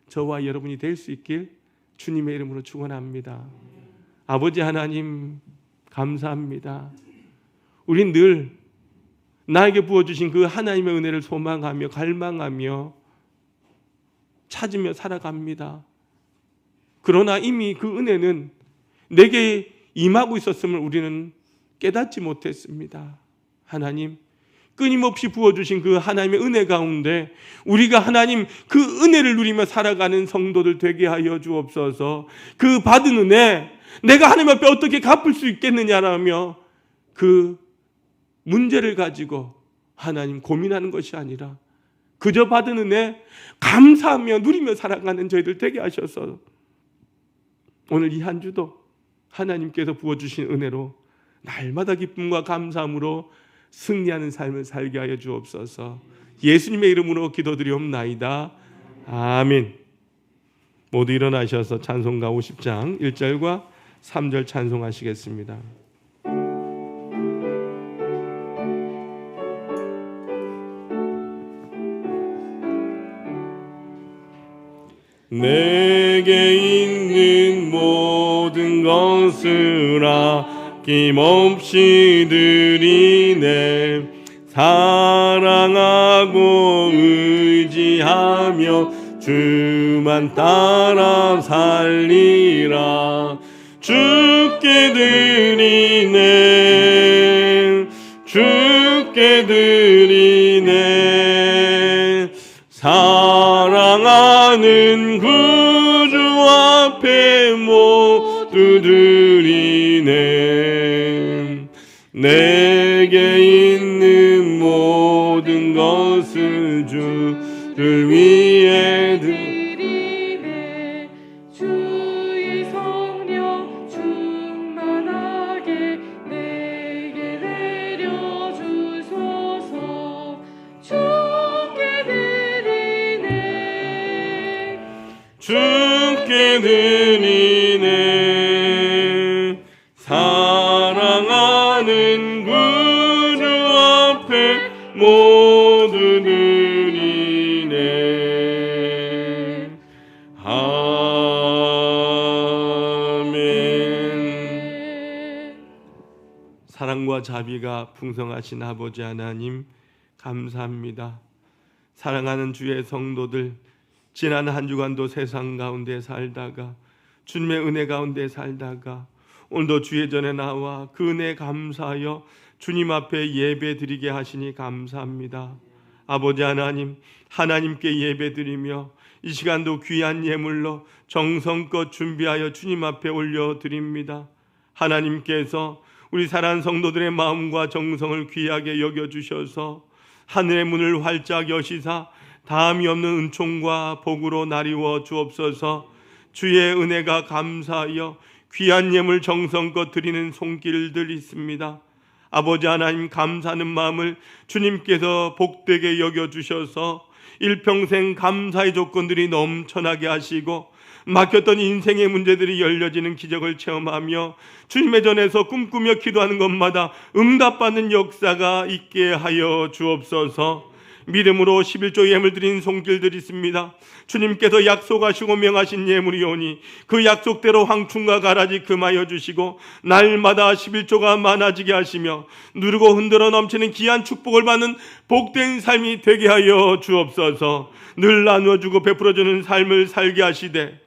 Speaker 1: 저와 여러분이 될 수 있길 주님의 이름으로 축원합니다. 아버지 하나님 감사합니다. 우린 늘 나에게 부어주신 그 하나님의 은혜를 소망하며 갈망하며 찾으며 살아갑니다. 그러나 이미 그 은혜는 내게 임하고 있었음을 우리는 깨닫지 못했습니다. 하나님, 끊임없이 부어주신 그 하나님의 은혜 가운데 우리가 하나님 그 은혜를 누리며 살아가는 성도들 되게 하여 주옵소서. 그 받은 은혜 내가 하나님 앞에 어떻게 갚을 수 있겠느냐라며 그 문제를 가지고 하나님 고민하는 것이 아니라 그저 받은 은혜 감사하며 누리며 살아가는 저희들 되게 하셔서 오늘 이 한 주도 하나님께서 부어주신 은혜로 날마다 기쁨과 감사함으로 승리하는 삶을 살게 하여 주옵소서. 예수님의 이름으로 기도드리옵나이다. 아멘. 모두 일어나셔서 찬송가 50장 1절과 3절 찬송하시겠습니다. 내게 있는 모든 것을 아낌없이 드리네. 사랑하고 의지하며 주만 따라 살리라. 주께 드리네, 주께 드리네. 사랑하는 구주 앞에 모두 드리네. 내게 있는 모든 것을 주를 위해
Speaker 2: 드리네. 주의 성령 충만하게 내게 내려주소서. 주께 드리네,
Speaker 1: 주께 드리네. 사랑하는 구주 앞에 모두 드리네. 아멘. 사랑과 자비가 풍성하신 아버지 하나님 감사합니다. 사랑하는 주의 성도들, 지난 한 주간도 세상 가운데 살다가 주님의 은혜 가운데 살다가 오늘도 주의 전에 나와 그 은혜 감사하여 주님 앞에 예배 드리게 하시니 감사합니다. 아버지 하나님, 하나님께 예배 드리며 이 시간도 귀한 예물로 정성껏 준비하여 주님 앞에 올려드립니다. 하나님께서 우리 사랑하는 성도들의 마음과 정성을 귀하게 여겨주셔서 하늘의 문을 활짝 여시사 다함이 없는 은총과 복으로 나리워 주옵소서. 주의 은혜가 감사하여 귀한 예물 정성껏 드리는 손길들 있습니다. 아버지 하나님, 감사하는 마음을 주님께서 복되게 여겨주셔서 일평생 감사의 조건들이 넘쳐나게 하시고 막혔던 인생의 문제들이 열려지는 기적을 체험하며 주님의 전에서 꿈꾸며 기도하는 것마다 응답받는 역사가 있게 하여 주옵소서. 믿음으로 11조 예물 드린 손길들이 있습니다. 주님께서 약속하시고 명하신 예물이오니 그 약속대로 황충과 가라지 금하여 주시고 날마다 11조가 많아지게 하시며 누르고 흔들어 넘치는 귀한 축복을 받는 복된 삶이 되게 하여 주옵소서. 늘 나누어주고 베풀어주는 삶을 살게 하시되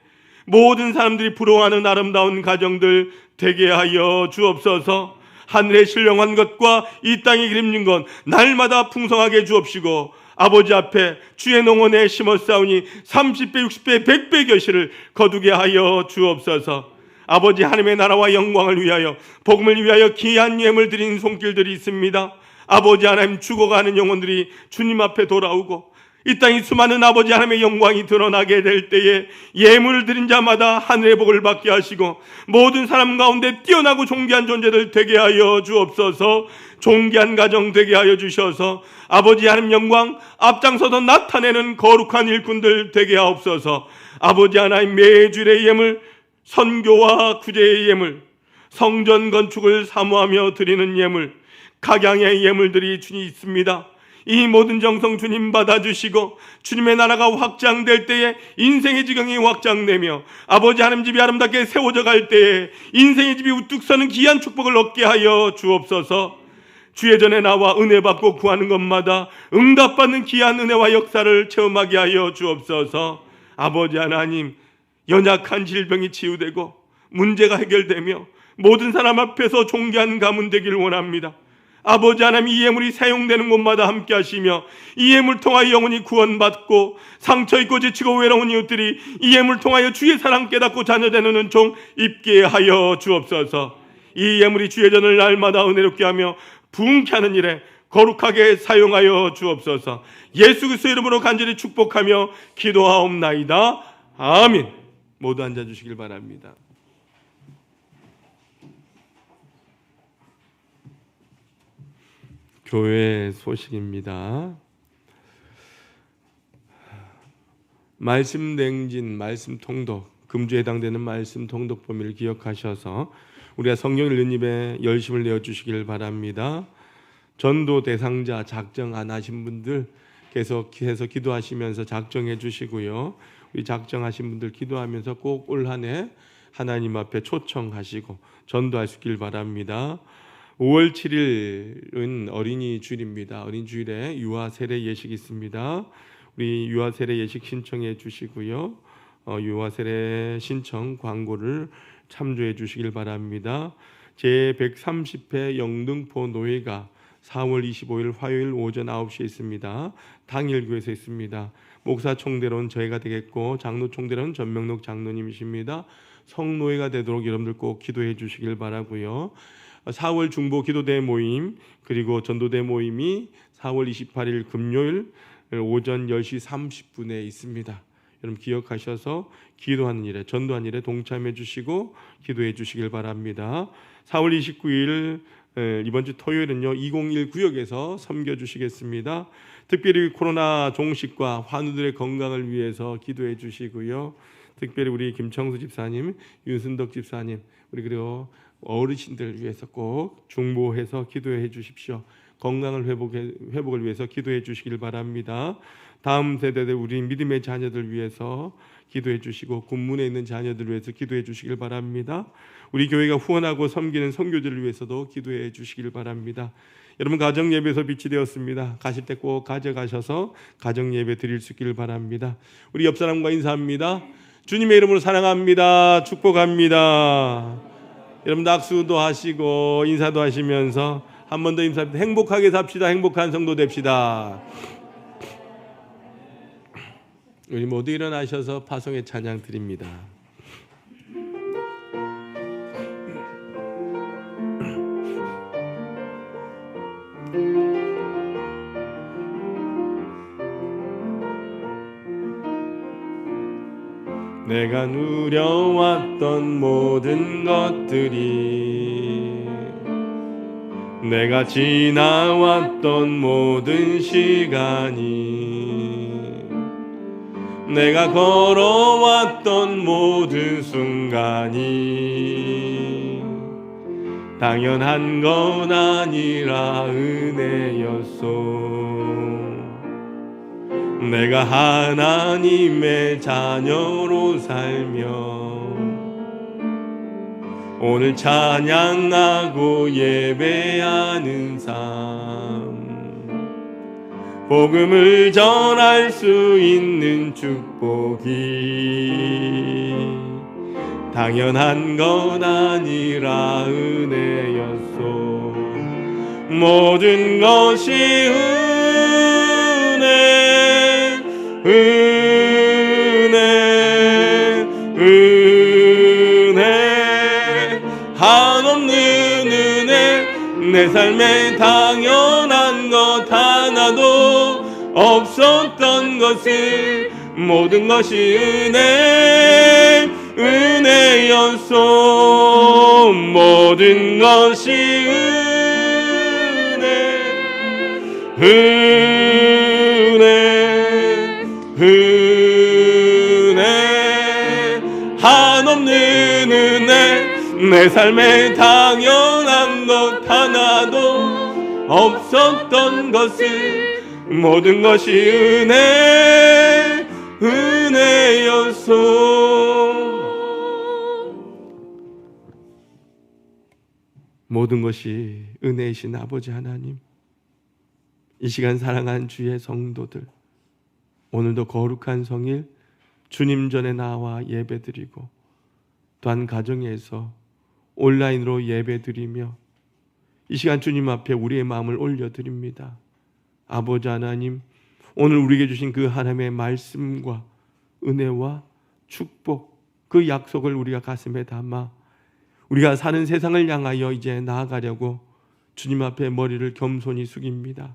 Speaker 1: 모든 사람들이 부러워하는 아름다운 가정들 되게 하여 주옵소서. 하늘에 신령한 것과 이 땅에 기름진 것 날마다 풍성하게 주옵시고 아버지 앞에 주의 농원에 심었사오니 30배 60배 100배 결실을 거두게 하여 주옵소서. 아버지 하나님의 나라와 영광을 위하여 복음을 위하여 귀한 예물 드린 손길들이 있습니다. 아버지 하나님 죽어가는 영혼들이 주님 앞에 돌아오고 이 땅이 수많은 아버지 하나님의 영광이 드러나게 될 때에 예물을 드린 자마다 하늘의 복을 받게 하시고 모든 사람 가운데 뛰어나고 존귀한 존재들 되게 하여 주옵소서. 존귀한 가정 되게 하여 주셔서 아버지 하나님 영광 앞장서서 나타내는 거룩한 일꾼들 되게 하옵소서. 아버지 하나님 매주일의 예물, 선교와 구제의 예물, 성전 건축을 사모하며 드리는 예물, 각양의 예물들이 주님 있습니다. 이 모든 정성 주님 받아주시고 주님의 나라가 확장될 때에 인생의 지경이 확장되며 아버지 하나님 집이 아름답게 세워져 갈 때에 인생의 집이 우뚝 서는 귀한 축복을 얻게 하여 주옵소서. 주의 전에 나와 은혜 받고 구하는 것마다 응답받는 귀한 은혜와 역사를 체험하게 하여 주옵소서. 아버지 하나님 연약한 질병이 치유되고 문제가 해결되며 모든 사람 앞에서 존귀한 가문 되기를 원합니다. 아버지 하나님 이 예물이 사용되는 곳마다 함께 하시며 이 예물 통하여 영혼이 구원받고 상처있고 지치고 외로운 이웃들이 이 예물 통하여 주의 사랑 깨닫고 자녀되는 은총 입게 하여 주옵소서. 이 예물이 주의 전을 날마다 은혜롭게 하며 부흥케 하는 일에 거룩하게 사용하여 주옵소서. 예수 그리스도의 이름으로 간절히 축복하며 기도하옵나이다. 아멘. 모두 앉아주시길 바랍니다. 교회 소식입니다. 말씀 냉진, 말씀 통독, 금주에 해당되는 말씀 통독 범위를 기억하셔서 우리가 성경 읽는 입에 열심을 내어주시길 바랍니다. 전도 대상자 작정 안 하신 분들 계속해서 기도하시면서 작정해 주시고요. 우리 작정하신 분들 기도하면서 꼭 올 한 해 하나님 앞에 초청하시고 전도할 수 있길 바랍니다. 5월 7일은 어린이 주일입니다. 어린이 주일에 유아 세례 예식이 있습니다. 우리 유아 세례 예식 신청해 주시고요. 유아 세례 신청 광고를 참조해 주시길 바랍니다. 제130회 영등포 노회가 4월 25일 화요일 오전 9시에 있습니다. 당일교회에서 있습니다. 목사 총대로는 저희가 되겠고 장로 총대로는 전명록 장로님이십니다. 성노회가 되도록 여러분들 꼭 기도해 주시길 바라고요. 4월 중보 기도대 모임 그리고 전도대 모임이 4월 28일 금요일 오전 10시 30분에 있습니다. 여러분 기억하셔서 기도하는 일에 전도하는 일에 동참해 주시고 기도해 주시길 바랍니다. 4월 29일 이번 주 토요일은요 201 구역에서 섬겨 주시겠습니다. 특별히 코로나 종식과 환우들의 건강을 위해서 기도해 주시고요. 특별히 우리 김청수 집사님, 윤순덕 집사님, 우리 그리고 어르신들 위해서 꼭 중보해서 기도해 주십시오. 건강을 회복을 위해서 기도해 주시길 바랍니다. 다음 세대들 우리 믿음의 자녀들 위해서 기도해 주시고 군문에 있는 자녀들 위해서 기도해 주시길 바랍니다. 우리 교회가 후원하고 섬기는 선교지를 위해서도 기도해 주시길 바랍니다. 여러분 가정 예배에서 빛이 되었습니다. 가실 때 꼭 가져가셔서 가정 예배 드릴 수 있기를 바랍니다. 우리 옆 사람과 인사합니다. 주님의 이름으로 사랑합니다. 축복합니다. 여러분 악수도 하시고 인사도 하시면서 한 번 더 인사합니다. 행복하게 삽시다. 행복한 성도 됩시다. 우리 모두 일어나셔서 파송의 찬양 드립니다. 내가 누려왔던 모든 것들이 내가 지나왔던 모든 시간이 내가 걸어왔던 모든 순간이 당연한 건 아니라 은혜였소. 내가 하나님의 자녀로 살며 오늘 찬양하고 예배하는 삶, 복음을 전할 수 있는 축복이 당연한 것 아니라 은혜였소. 모든 것이 은혜, 한없는 은혜. 내 삶에 당연한 것 하나도 없었던 것을 모든 것이 은혜였소. 모든 것이 은혜, 한없는 은혜. 내 삶에 당연한 것 하나도 없었던 것을 모든 것이 은혜였소. 모든 것이 은혜이신 아버지 하나님, 이 시간 사랑하는 주의 성도들, 오늘도 거룩한 성일 주님 전에 나와 예배드리고 또한 가정에서 온라인으로 예배드리며 이 시간 주님 앞에 우리의 마음을 올려드립니다. 아버지 하나님, 오늘 우리에게 주신 그 하나님의 말씀과 은혜와 축복, 그 약속을 우리가 가슴에 담아 우리가 사는 세상을 향하여 이제 나아가려고 주님 앞에 머리를 겸손히 숙입니다.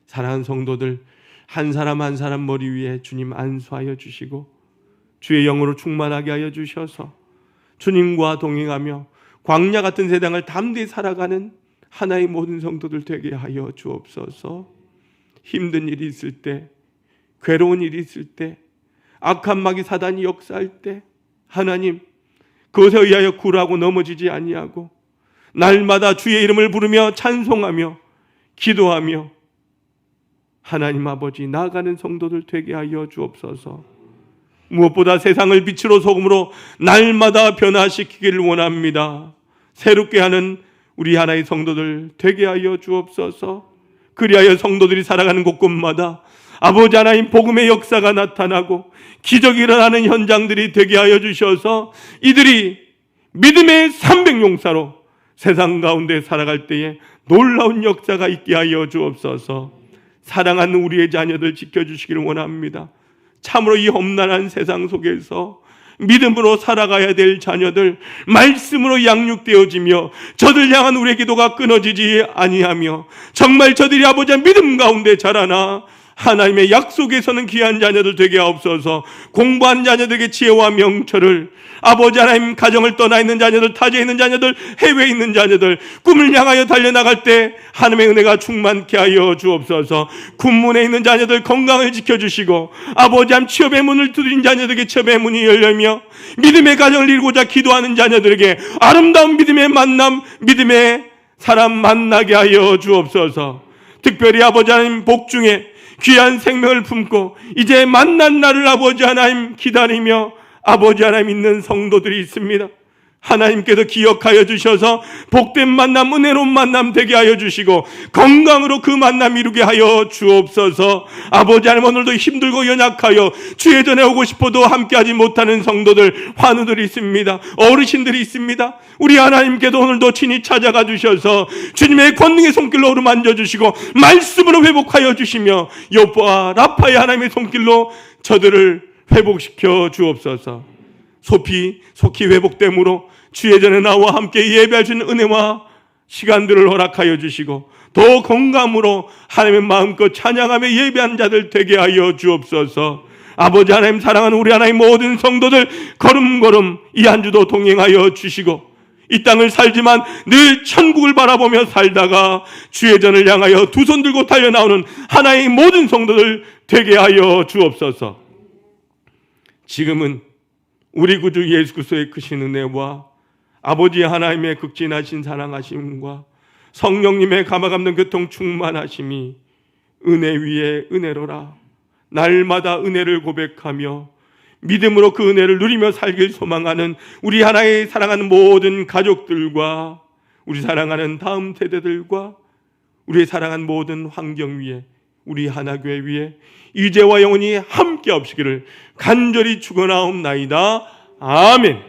Speaker 1: 사랑하는 성도들, 한 사람 한 사람 머리 위에 주님 안수하여 주시고 주의 영으로 충만하게 하여 주셔서 주님과 동행하며 광야 같은 세상을 담대히 살아가는 하나의 모든 성도들 되게 하여 주옵소서. 힘든 일이 있을 때, 괴로운 일이 있을 때, 악한 마귀 사단이 역사할 때 하나님, 그것에 의하여 굴하고 넘어지지 아니하고 날마다 주의 이름을 부르며 찬송하며 기도하며 하나님 아버지 나아가는 성도들 되게 하여 주옵소서. 무엇보다 세상을 빛으로 소금으로 날마다 변화시키기를 원합니다. 새롭게 하는 우리 하나의 성도들 되게 하여 주옵소서. 그리하여 성도들이 살아가는 곳곳마다 아버지 하나님 복음의 역사가 나타나고 기적이 일어나는 현장들이 되게 하여 주셔서 이들이 믿음의 300용사로 세상 가운데 살아갈 때에 놀라운 역사가 있게 하여 주옵소서. 사랑하는 우리의 자녀들 지켜주시기를 원합니다. 참으로 이 험난한 세상 속에서 믿음으로 살아가야 될 자녀들, 말씀으로 양육되어지며 저들 향한 우리의 기도가 끊어지지 아니하며 정말 저들이 아버지의 믿음 가운데 자라나 하나님의 약속에 서는 귀한 자녀들 되게 하옵소서. 공부한 자녀들에게 지혜와 명철을, 아버지 하나님 가정을 떠나 있는 자녀들, 타지에 있는 자녀들, 해외에 있는 자녀들, 꿈을 향하여 달려나갈 때 하나님의 은혜가 충만케 하여 주옵소서. 군문에 있는 자녀들 건강을 지켜주시고 아버지 하나님 취업의 문을 두드린 자녀들에게 취업의 문이 열리며 믿음의 가정을 이루고자 기도하는 자녀들에게 아름다운 믿음의 만남, 믿음의 사람 만나게 하여 주옵소서. 특별히 아버지 하나님 복중에 귀한 생명을 품고 이제 만난 날을 아버지 하나님 기다리며 아버지 하나님 있는 성도들이 있습니다. 하나님께서 기억하여 주셔서 복된 만남, 은혜로운 만남 되게 하여 주시고 건강으로 그 만남 이루게 하여 주옵소서. 아버지 하나님 오늘도 힘들고 연약하여 주의 전에 오고 싶어도 함께하지 못하는 성도들, 환우들이 있습니다. 어르신들이 있습니다. 우리 하나님께도 오늘도 친히 찾아가 주셔서 주님의 권능의 손길로 어루만져 주시고 말씀으로 회복하여 주시며 여호와 라파의 하나님의 손길로 저들을 회복시켜 주옵소서. 속히 회복됨으로 주의 전에 나와 함께 예배할 수 있는 은혜와 시간들을 허락하여 주시고 더 건강으로 하나님의 마음껏 찬양하며 예배한 자들 되게 하여 주옵소서. 아버지 하나님, 사랑하는 우리 하나님 모든 성도들 걸음걸음 이 한 주도 동행하여 주시고 이 땅을 살지만 늘 천국을 바라보며 살다가 주의 전을 향하여 두 손 들고 달려나오는 하나의 모든 성도들 되게 하여 주옵소서. 지금은 우리 구주 예수 그리스도의 크신 은혜와 아버지 하나님의 극진하신 사랑하심과 성령님의 감화감동 교통 충만하심이 은혜 위에 은혜로라 날마다 은혜를 고백하며 믿음으로 그 은혜를 누리며 살길 소망하는 우리 하나의 사랑하는 모든 가족들과 우리 사랑하는 다음 세대들과 우리의 사랑하는 모든 환경 위에 우리 하나교회 위에 이제와 영원히 함께 없으기를 간절히 축원하옵나이다. 아멘.